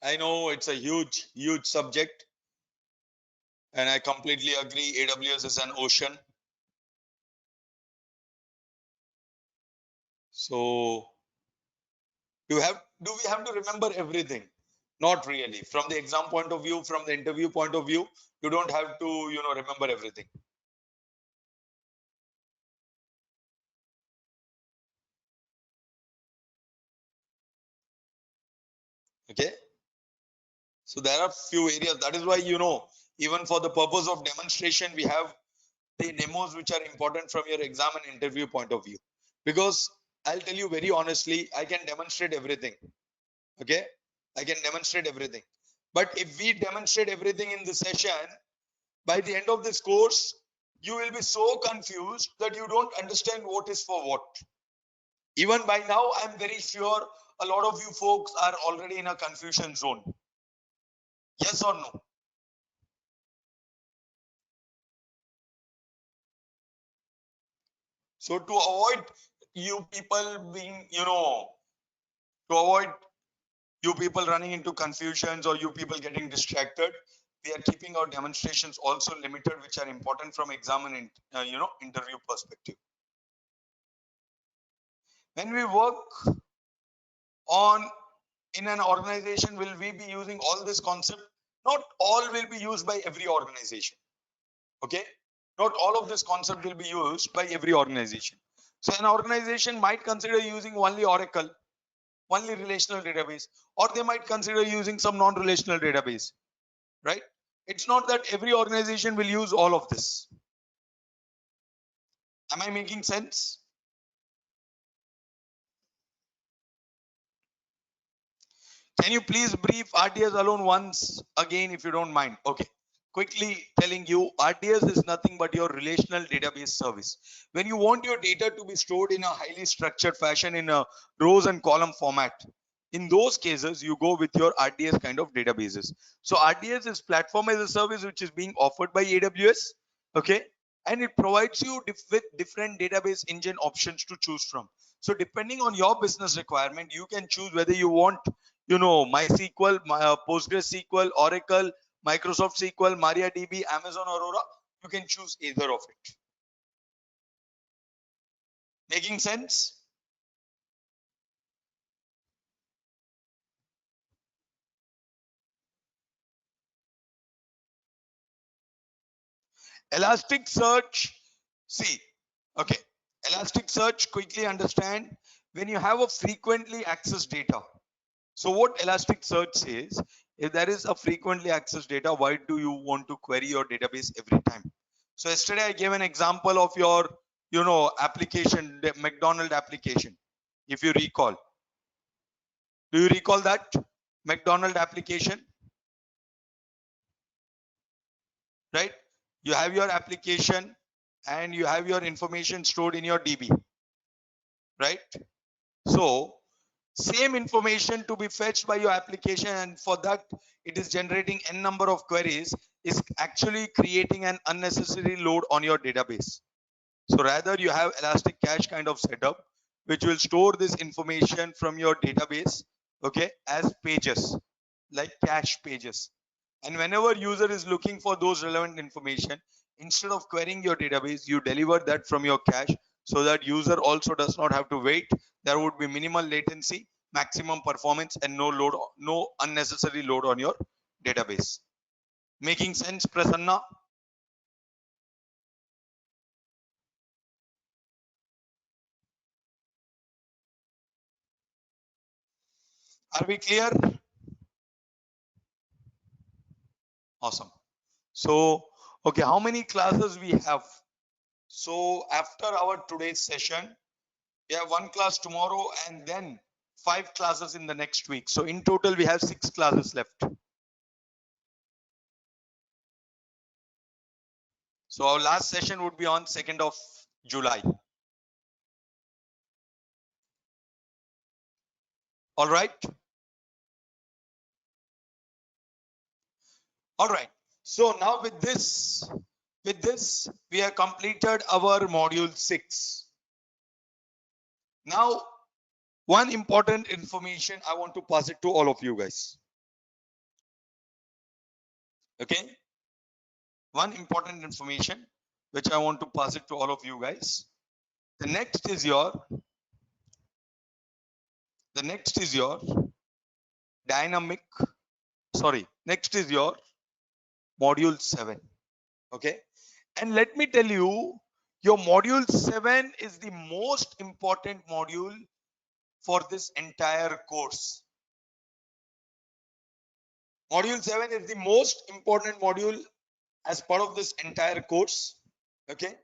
I know it's a huge subject, and I completely agree. AWS is an ocean. So do we have to remember everything? Not really. From the exam point of view, from the interview point of view, you don't have to, remember everything. Okay. So there are few areas. That is why, even for the purpose of demonstration, we have the demos which are important from your exam and interview point of view. Because I'll tell you very honestly, I can demonstrate everything. Okay. I can demonstrate everything. But if we demonstrate everything in the session, by the end of this course, you will be so confused that you don't understand what is for what. Even by now, I'm very sure a lot of you folks are already in a confusion zone. Yes or no? So to avoid you people being, to avoid you people running into confusions or you people getting distracted, we are keeping our demonstrations also limited, which are important from exam and interview perspective. When we work on in an organization, will we be using all this concept? Not all will be used by every organization. Okay, not all of this concept will be used by every organization. So an organization might consider using only Oracle, only relational database, or they might consider using some non-relational database, right? It's not that every organization will use all of this. Am I making sense? Can you please brief RDS alone once again, if you don't mind? Okay. Quickly telling you, RDS is nothing but your relational database service. When you want your data to be stored in a highly structured fashion in a rows and column format, in those cases, you go with your RDS kind of databases. So RDS is platform as a service which is being offered by AWS. Okay. And it provides you with different database engine options to choose from. So depending on your business requirement, you can choose whether you want MySQL, PostgreSQL, Oracle, Microsoft SQL, MariaDB, Amazon Aurora. You can choose either of it. Making sense? Elasticsearch, see, okay. Elasticsearch, quickly understand, when you have a frequently accessed data. So what Elasticsearch says, if there is a frequently accessed data, why do you want to query your database every time? So yesterday I gave an example of your, application, the McDonald application. If you recall, do you recall that McDonald application, right? You have your application and you have your information stored in your DB, right? So same information to be fetched by your application, and for that it is generating n number of queries, is actually creating an unnecessary load on your database. So rather you have elastic cache kind of setup which will store this information from your database, okay, as pages, like cache pages. And whenever user is looking for those relevant information, instead of querying your database, you deliver that from your cache, so that user also does not have to wait. There would be minimal latency, maximum performance, and no unnecessary load on your database. Making sense, Prasanna? Are we clear? Awesome. So, okay, how many classes we have? So after our today's session, we have one class tomorrow and then 5 classes in the next week. So in total, we have 6 classes left. So our last session would be on 2nd of July. All right. All right. So now with this, we have completed our module 6. Now, one important information I want to pass it to all of you guys. Okay. One important information which I want to pass it to all of you guys. The next is your dynamic, next is your module 7. Okay. And let me tell you, your module 7 is the most important module for this entire course. Module 7 is the most important module as part of this entire course. Okay.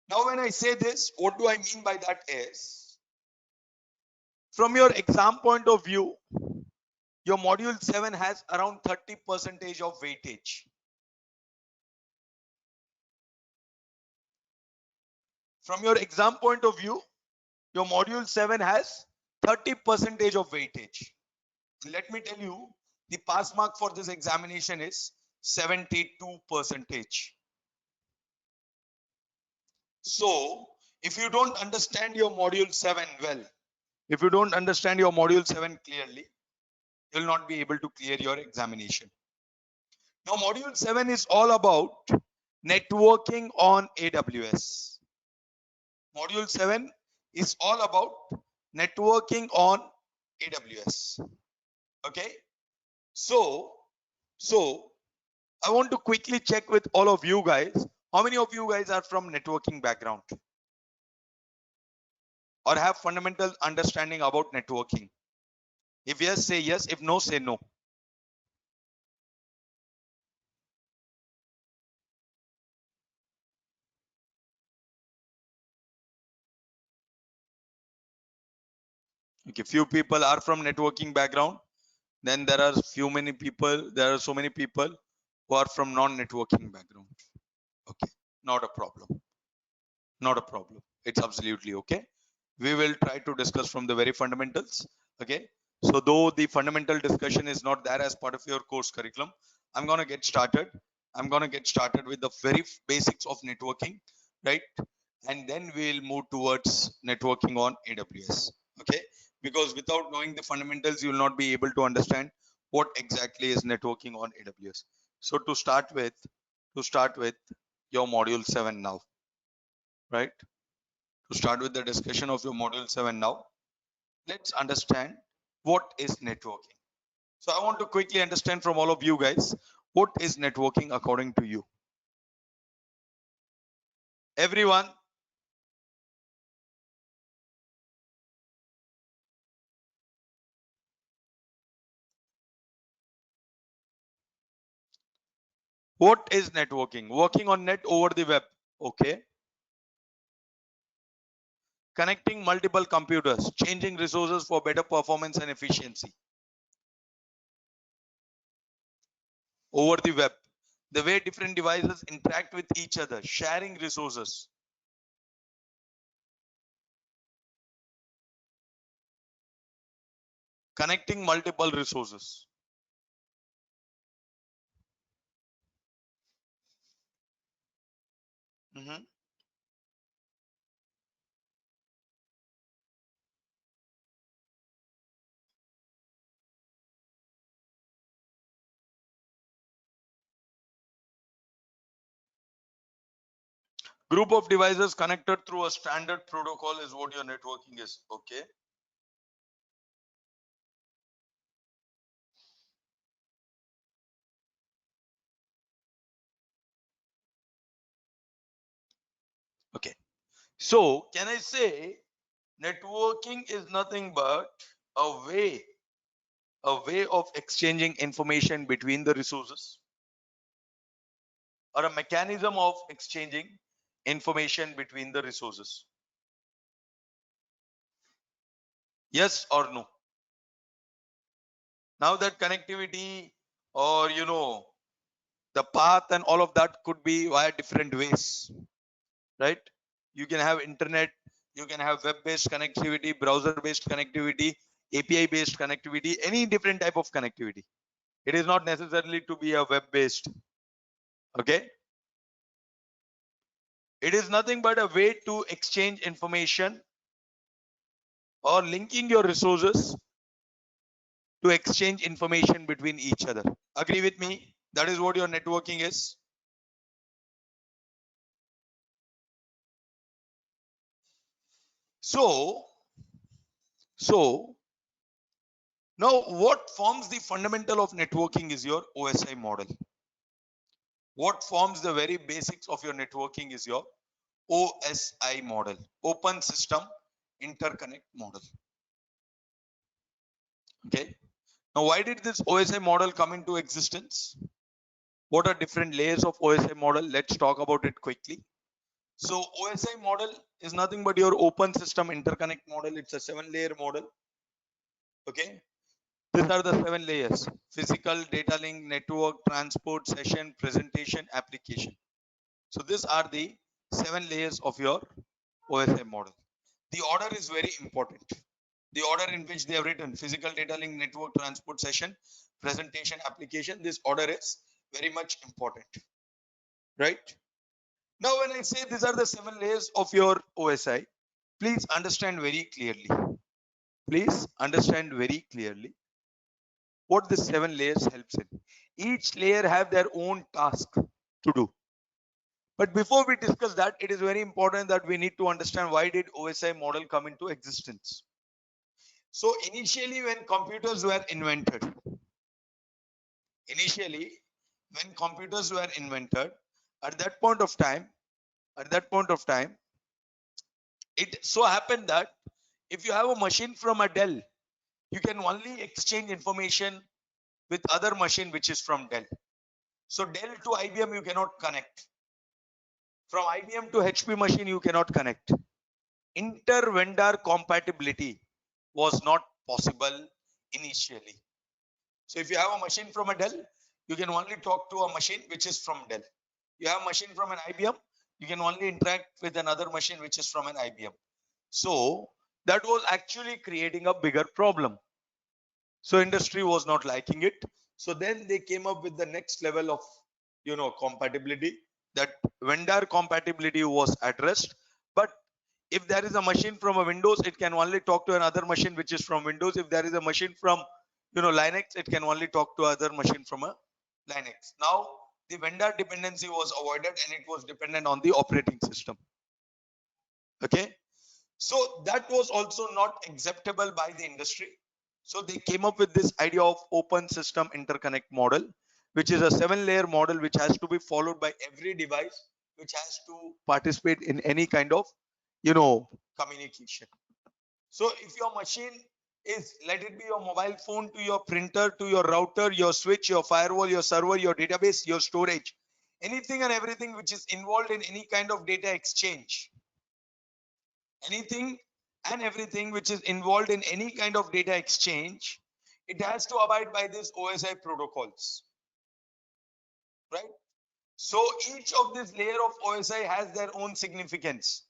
Now, when I say this, what do I mean by that is, from your exam point of view, your module 7 has around 30% of weightage. From your exam point of view, your module 7 has 30% of weightage. Let me tell you, the pass mark for this examination is 72%. So, if you don't understand your module 7 well, if you don't understand your module 7 clearly, you'll not be able to clear your examination. Now, module 7 is all about networking on AWS. Module 7 is all about networking on AWS. Okay. So, so I want to quickly check with all of you guys. How many of you guys are from networking background or have fundamental understanding about networking? If yes, say yes. If no, say no. Okay, few people are from networking background. Then there are so many people who are from non-networking background. Okay, not a problem. Not a problem. It's absolutely okay. We will try to discuss from the very fundamentals. Okay. So though the fundamental discussion is not there as part of your course curriculum, I'm gonna get started. I'm gonna get started with the very basics of networking, right? And then we'll move towards networking on AWS. Okay. Because without knowing the fundamentals, you will not be able to understand what exactly is networking on AWS. So to start with your module 7 now, right? To start with the discussion of your module 7 now, let's understand what is networking. So I want to quickly understand from all of you guys, what is networking according to you? Everyone, what is networking? Working on net over the web. Okay. Connecting multiple computers, changing resources for better performance and efficiency. Over the web. The way different devices interact with each other, sharing resources. Connecting multiple resources. Mhm. Group of devices connected through a standard protocol is what your networking is. Okay. Okay. So can I say networking is nothing but a way, a way of exchanging information between the resources, or a mechanism of exchanging information between the resources? Yes or no? Now that connectivity, or the path and all of that could be via different ways, right? You can have internet, you can have web-based connectivity, browser-based connectivity, API-based connectivity, any different type of connectivity. It is not necessarily to be a web-based. Okay. It is nothing but a way to exchange information or linking your resources to exchange information between each other. Agree with me? That is what your networking is. So, so now what forms the fundamental of networking is your OSI model. What forms the very basics of your networking is your OSI model, Open System Interconnect Model. Okay. Now, why did this OSI model come into existence? What are different layers of OSI model? Let's talk about it quickly. So OSI model is nothing but your open system interconnect model. It's a 7-layer model. Okay. These are the 7 layers: physical, data link, network, transport, session, presentation, application. So these are the 7 layers of your OSI model. The order is very important. The order in which they have written physical, data link, network, transport, session, presentation, application. This order is very much important, right? Now, when I say these are the 7 layers of your OSI, please understand very clearly. Please understand very clearly. what this 7 layers helps in. Each layer have their own task to do. But before we discuss that, it is very important that we need to understand why did OSI model come into existence. So initially when computers were invented, initially when computers were invented, at that point of time, at that point of time, it so happened that if you have a machine from a Dell, you can only exchange information with other machine which is from Dell. So Dell to IBM you cannot connect. From IBM to HP machine you cannot connect. Inter-vendor compatibility was not possible initially. So if you have a machine from a Dell, you can only talk to a machine which is from Dell. You have a machine from an IBM, you can only interact with another machine which is from an IBM. So that was actually creating a bigger problem. So industry was not liking it. So then they came up with the next level of compatibility. That vendor compatibility was addressed. But if there is a machine from a Windows, it can only talk to another machine which is from Windows. If there is a machine from Linux, it can only talk to other machine from a Linux. Now the vendor dependency was avoided and it was dependent on the operating system. Okay. So that was also not acceptable by the industry. So they came up with this idea of open system interconnect model, which is a 7-layer model which has to be followed by every device which has to participate in any kind of communication. So if your machine is, let it be your mobile phone to your printer to your router, your switch, your firewall, your server, your database, your storage, anything and everything which is involved in any kind of data exchange, anything and everything which is involved in any kind of data exchange, it has to abide by these OSI protocols, right? So each of this layer of OSI has their own significance.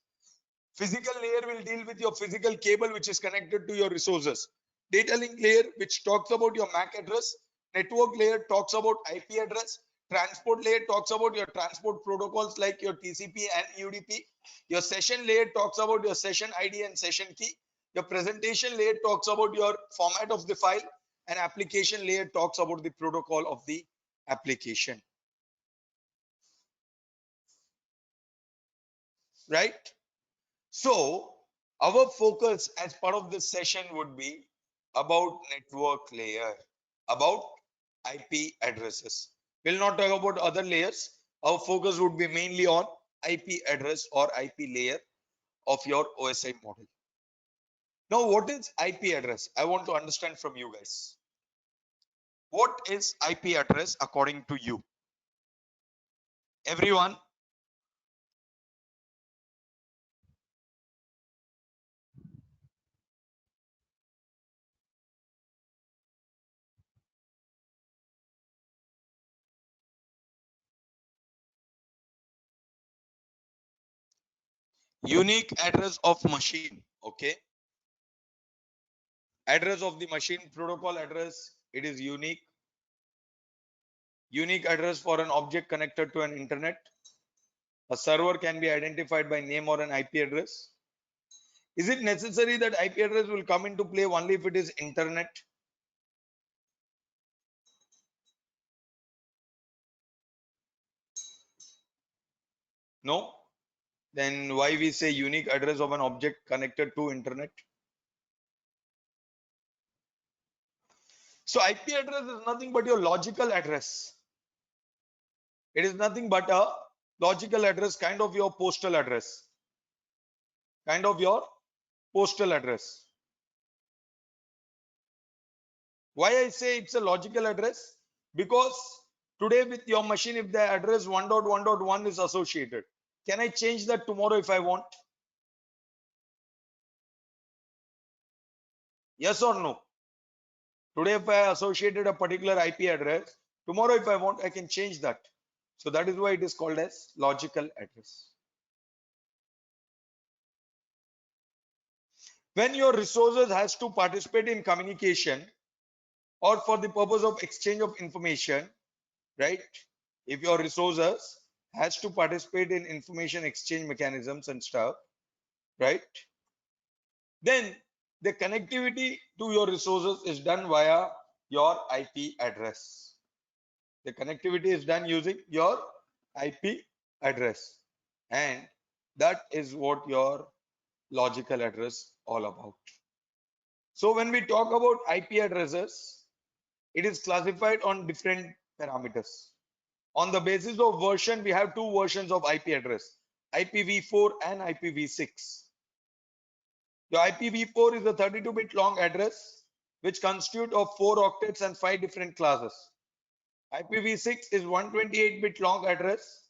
Physical layer will deal with your physical cable which is connected to your resources. Data link layer which talks about your MAC address. Network layer talks about IP address. Transport layer talks about your transport protocols like your TCP and UDP. Your session layer talks about your session ID and session key. Your presentation layer talks about your format of the file, and application layer talks about the protocol of the application, right? So our focus as part of this session would be about network layer, about IP addresses. We'll not talk about other layers. Our focus would be mainly on IP address or IP layer of your OSI model. Now, what is IP address? I want to understand from you guys. What is IP address according to you? Everyone, unique address of machine. Okay. Address of the machine, protocol address, it is unique. Unique address for an object connected to an internet. A server can be identified by name or an IP address. Is it necessary that IP address will come into play only if it is internet? No. Then why we say unique address of an object connected to internet? So IP address is nothing but your logical address. It is nothing but a logical address, kind of your postal address. Kind of your postal address. Why I say it's a logical address? Because today with your machine, if the address 1.1.1 is associated, can I change that tomorrow if I want? Yes or no? Today, if I associated a particular IP address, tomorrow if I want, I can change that. So that is why it is called as logical address. When your resources has to participate in communication or for the purpose of exchange of information, right? If your resources has to participate in information exchange mechanisms and stuff, right? Then the connectivity to your resources is done via your IP address. The connectivity is done using your IP address, and that is what your logical address all about. So when we talk about IP addresses, it is classified on different parameters. On the basis of version, we have two versions of IP address, IPv4 and IPv6. Your IPv4 is a 32-bit long address which constitutes of 4 octets and 5 different classes. IPv6 is 128-bit long address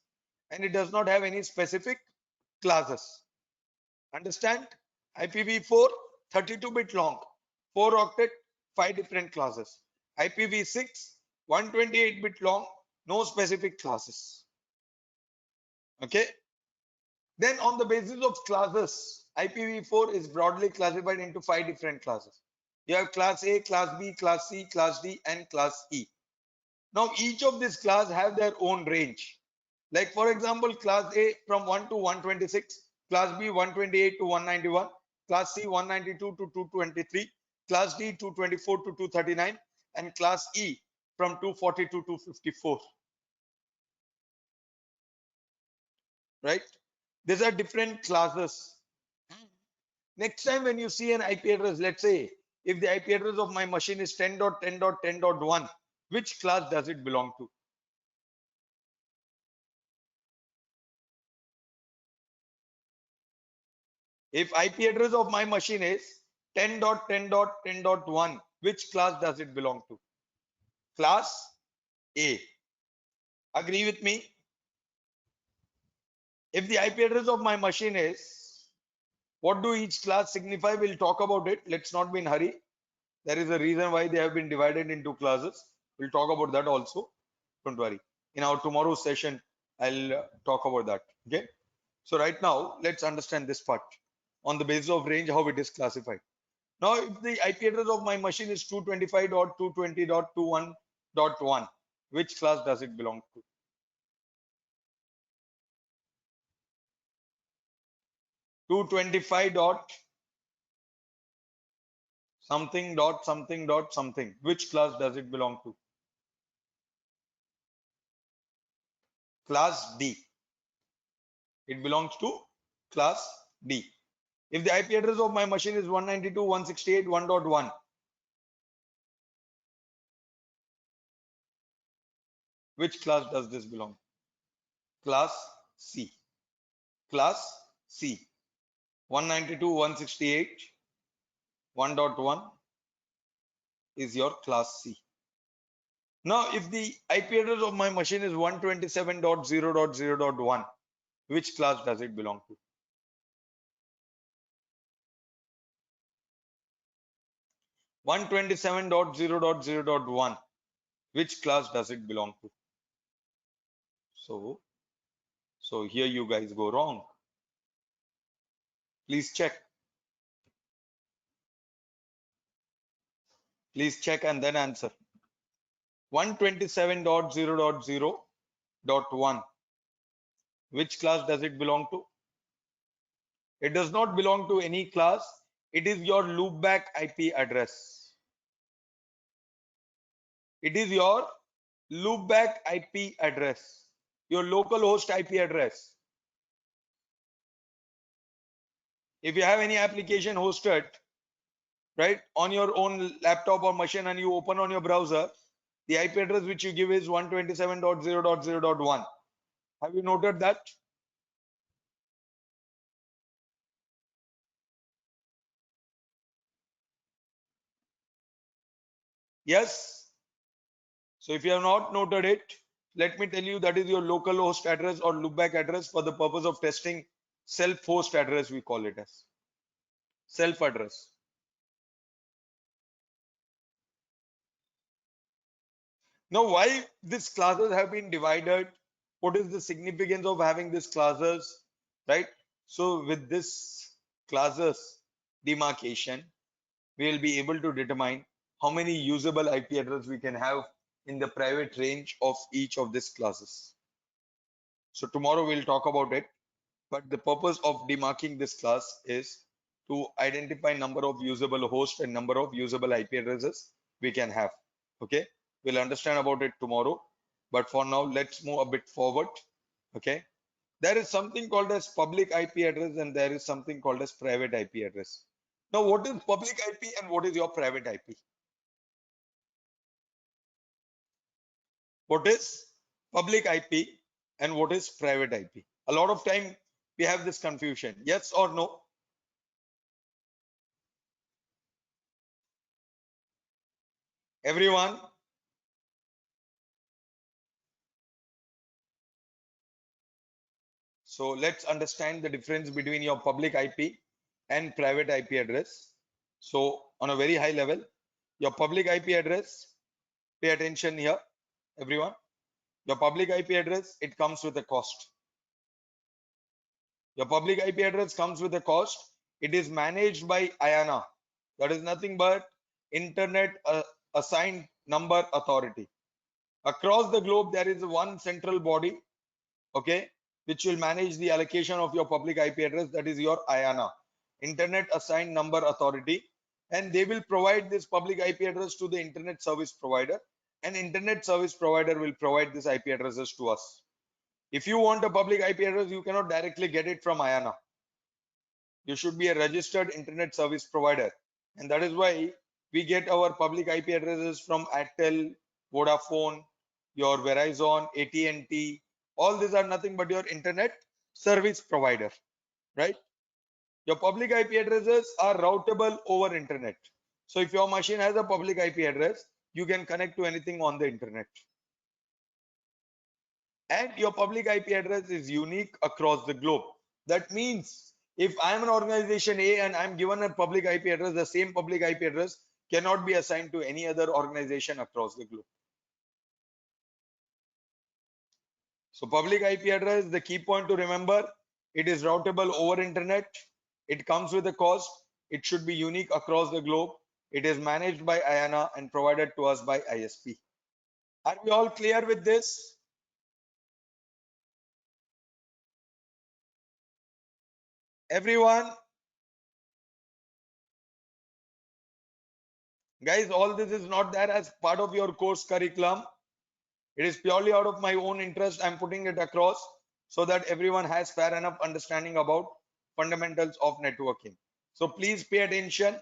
and it does not have any specific classes. Understand? IPv4 32-bit long, 4 octet, 5 different classes. IPv6 128-bit long, no specific classes. Okay. Then on the basis of classes, IPv4 is broadly classified into 5 different classes. You have class A, class B, class C, class D, and class E. Now each of these class have their own range. Like for example, class A from 1 to 126, class B 128 to 191, class C 192 to 223, class D 224 to 239, and class E from 240 to 254. Right? These are different classes. Next time when you see an IP address, let's say if the IP address of my machine is 10.10.10.1, which class does it belong to? If IP address of my machine is 10.10.10.1, which class does it belong to? Class A. Agree with me? If the IP address of my machine is, what do each class signify? We'll talk about it. Let's not be in hurry. There is a reason why they have been divided into classes. We'll talk about that also. Don't worry. In our tomorrow's session, I'll talk about that. Okay. So right now, let's understand this part. On the basis of range, how it is classified. Now, if the IP address of my machine is 225.220.21.1, which class does it belong to? 225 dot something dot something dot something. Which class does it belong to? Class D. It belongs to class D. If the IP address of my machine is 192.168.1.1, which class does this belong? Class C. Class C. 192.168.1.1 is your class C. Now, if the IP address of my machine is 127.0.0.1, which class does it belong to? 127.0.0.1, which class does it belong to? So here you guys go wrong. Please check. Please check and then answer. 127.0.0.1, which class does it belong to? It does not belong to any class. It is your loopback IP address. It is your loopback IP address, your local host IP address. If you have any application hosted, right, on your own laptop or machine and you open on your browser, the IP address which you give is 127.0.0.1. Have you noted that? Yes. So if you have not noted it, let me tell you that is your local host address or loopback address for the purpose of testing self-host address, we call it as self address. Now, why these classes have been divided? What is the significance of having these classes, right? So with this classes demarcation, we will be able to determine how many usable IP address we can have in the private range of each of these classes. So tomorrow we'll talk about it, but the purpose of demarking this class is to identify number of usable hosts and number of usable IP addresses we can have. Okay, we'll understand about it tomorrow. But for now, let's move a bit forward. Okay, there is something called as public IP address and there is something called as private IP address. Now, what is public IP and what is your private IP? What is public IP and what is private IP? A lot of time we have this confusion. Yes or no? Everyone? So let's understand the difference between your public IP and private IP address. So on a very high level, your public IP address, pay attention here, everyone. Your public IP address, it comes with a cost. Your public IP address comes with a cost. It is managed by IANA. That is nothing but Internet Assigned Number Authority. Across the globe, there is one central body, okay, which will manage the allocation of your public IP address. That is your IANA, Internet Assigned Number Authority. And they will provide this public IP address to the internet service provider. And internet service provider will provide this IP addresses to us. If you want a public IP address, you cannot directly get it from IANA. You should be a registered internet service provider. And that is why we get our public IP addresses from Airtel, Vodafone, your Verizon, AT&T. All these are nothing but your internet service provider, right? Your public IP addresses are routable over internet. So if your machine has a public IP address, you can connect to anything on the internet. And your public IP address is unique across the globe. That means if I'm an organization A and I'm given a public IP address, the same public IP address cannot be assigned to any other organization across the globe. So public IP address, the key point to remember, it is routable over internet. It comes with a cost. It should be unique across the globe. It is managed by IANA and provided to us by ISP. Are we all clear with this? Everyone, guys, all this is not there as part of your course curriculum. It is purely out of my own interest. I'm putting it across so that everyone has fair enough understanding about fundamentals of networking. So please pay attention.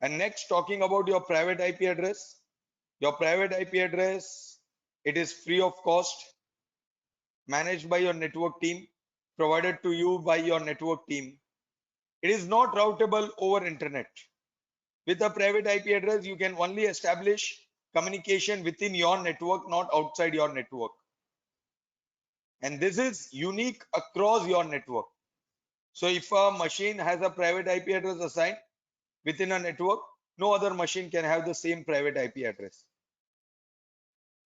And next, talking about your private IP address. Your private IP address, it is free of cost, managed by your network team, provided to you by your network team. It is not routable over internet. With a private IP address, you can only establish communication within your network, not outside your network. And this is unique across your network. So if a machine has a private IP address assigned within a network, no other machine can have the same private IP address.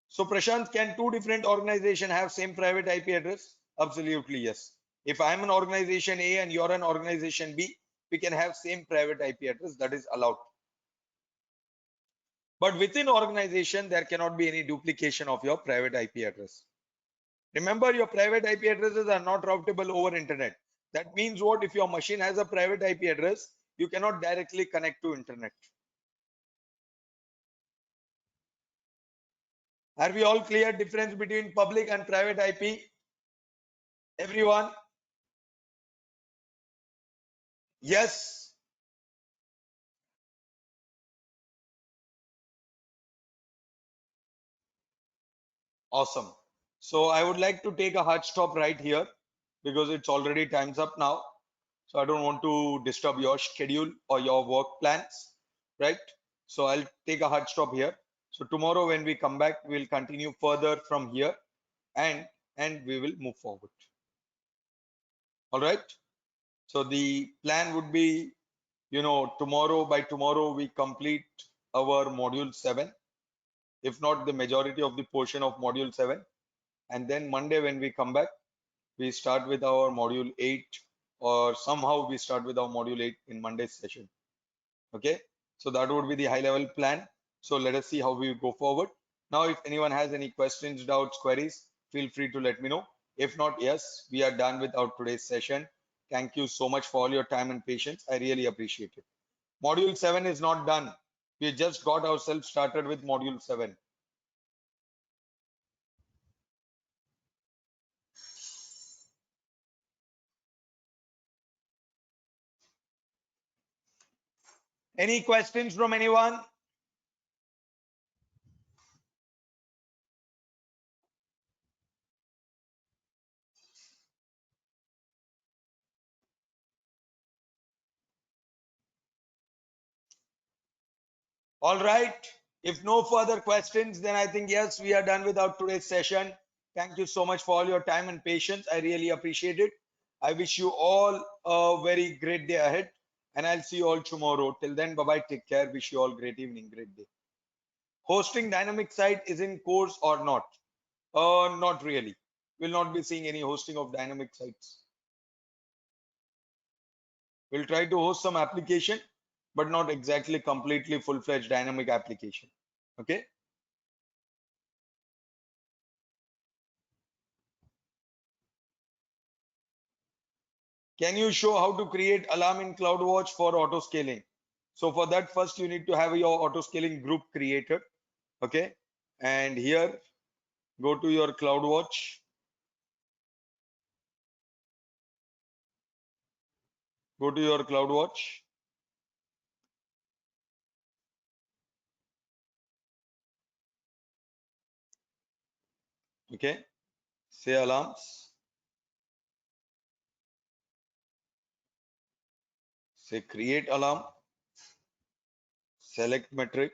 So Prashant, can two different organizations have same private IP address? Absolutely yes. If I'm an organization A and you're an organization B, we can have same private IP address. That is allowed. But within organization, there cannot be any duplication of your private IP address. Remember, your private IP addresses are not routable over internet. That means what? If your machine has a private IP address, you cannot directly connect to internet. Are we all clear difference between public and private IP? Everyone? Yes. Awesome. So I would like to take a hard stop right here because it's already time's up now. So I don't want to disturb your schedule or your work plans, right? So I'll take a hard stop here. So tomorrow when we come back, we'll continue further from here and we will move forward. All right. So the plan would be, tomorrow by tomorrow we complete our module 7, if not the majority of the portion of module 7. And then Monday when we come back, we start with our module 8 or somehow we start with our module 8 in Monday's session. Okay. So that would be the high level plan. So let us see how we go forward. Now, if anyone has any questions, doubts, queries, feel free to let me know. If not, yes, we are done with our today's session. Thank you so much for all your time and patience. I really appreciate it. Module 7 is not done. We just got ourselves started with module 7. Any questions from anyone? All right. If no further questions, then I think, yes, we are done with our today's session. Thank you so much for all your time and patience. I really appreciate it. I wish you all a very great day ahead, and I'll see you all tomorrow. Till then, bye bye. Take care. Wish you all great evening, great day. Hosting dynamic site is in course or not? Not really. We'll not be seeing any hosting of dynamic sites. We'll try to host some application, but not exactly completely full-fledged dynamic application. Okay. Can you show how to create alarm in CloudWatch for auto scaling? So for that, first you need to have your auto scaling group created. Okay. And here, go to your CloudWatch. Go to your CloudWatch. Okay. Say alarms. Say create alarm. Select metric.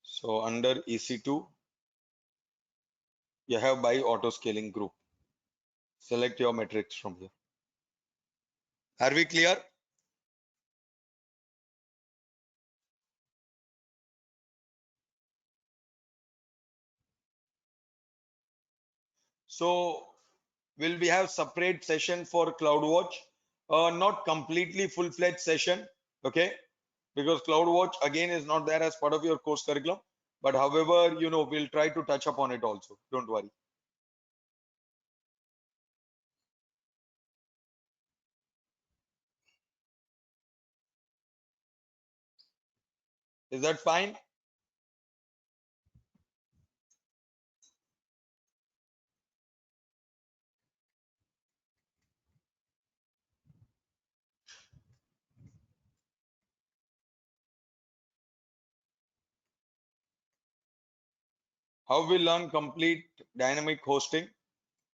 So under EC2, you have by auto scaling group. Select your metrics from here. Are we clear? So will we have separate session for CloudWatch? Not completely full-fledged session, okay? Because CloudWatch again is not there as part of your course curriculum. But however, we'll try to touch upon it also. Don't worry. Is that fine? How we learn complete dynamic hosting?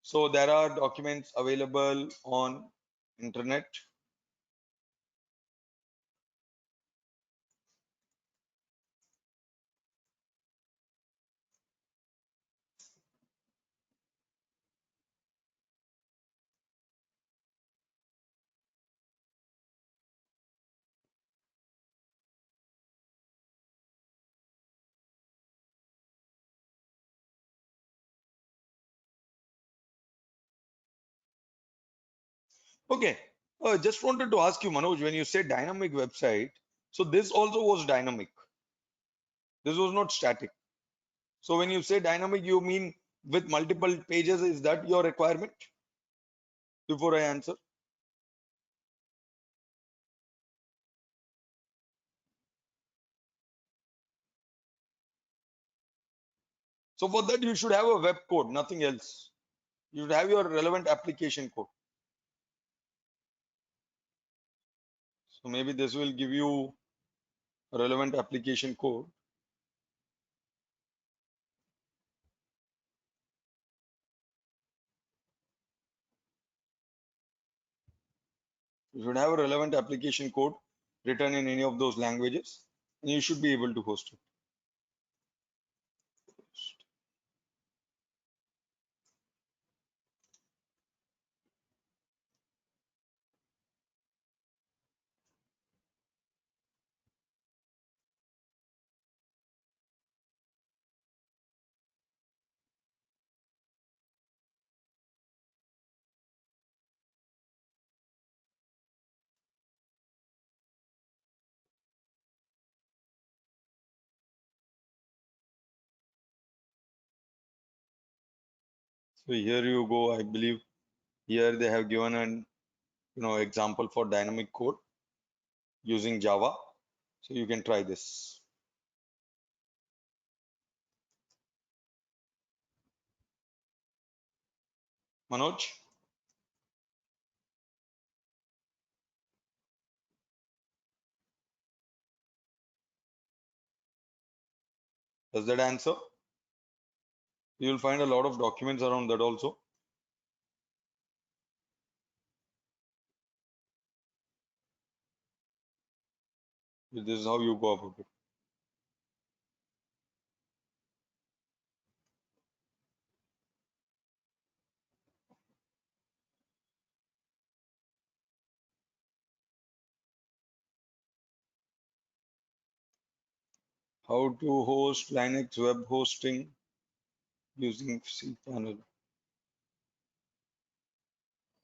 So there are documents available on internet. Okay. Just wanted to ask you, Manoj, when you say dynamic website, so this also was dynamic. This was not static. So when you say dynamic, you mean with multiple pages, is that your requirement? Before I answer. So for that, you should have a web code, nothing else. You should have your relevant application code. So maybe this will give you a relevant application code. You should have a relevant application code written in any of those languages, and you should be able to host it. So here you go. I believe here they have given an example for dynamic code using Java. So you can try this. Manoj, does that answer? You'll find a lot of documents around that also. This is how you go about it. How to host Linux web hosting using cPanel.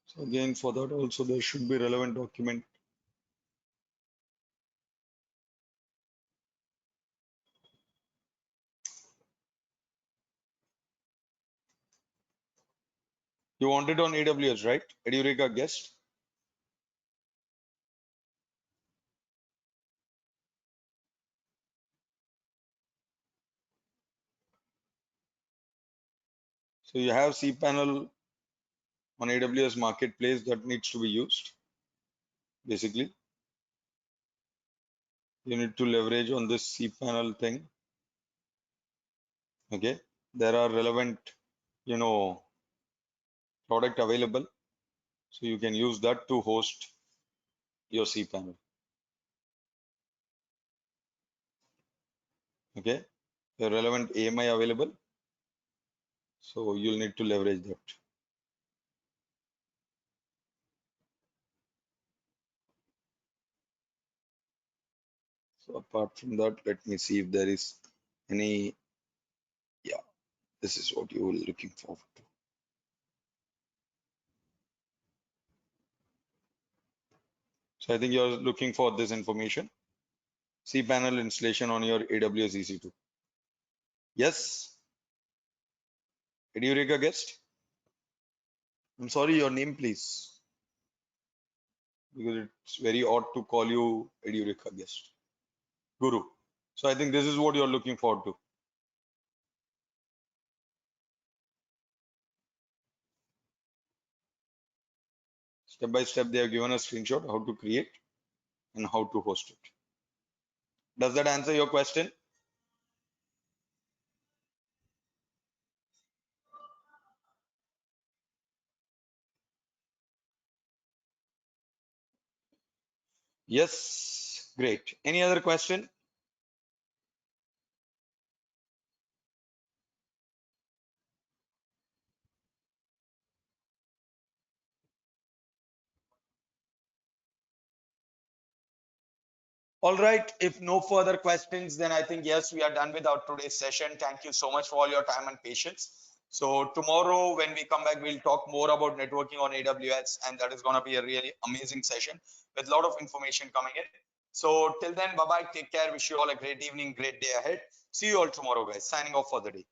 So again, for that also there should be relevant document. You want it on AWS, right? Edureka guest. So you have cPanel on AWS marketplace that needs to be used. Basically, you need to leverage on this cPanel thing. Okay, there are relevant, you know, product available, so you can use that to host your cPanel. Okay, the relevant AMI available, so you'll need to leverage that. So apart from that, let me see if there is any. Yeah, this is what you were looking forward to. So I think you're looking for this information. cPanel installation on your AWS EC2. Yes, Edureka guest. I'm sorry, your name, please, because it's very odd to call you Edureka guest. Guru. So I think this is what you're looking forward to. Step by step, they have given a screenshot how to create and how to host it. Does that answer your question? Yes, great. Any other question? All right. If no further questions, then I think, yes, we are done with our today's session. Thank you so much for all your time and patience. So tomorrow when we come back, we'll talk more about networking on AWS, and that is going to be a really amazing session with a lot of information coming in. So till then, bye-bye. Take care. Wish you all a great evening, great day ahead. See you all tomorrow, guys. Signing off for the day.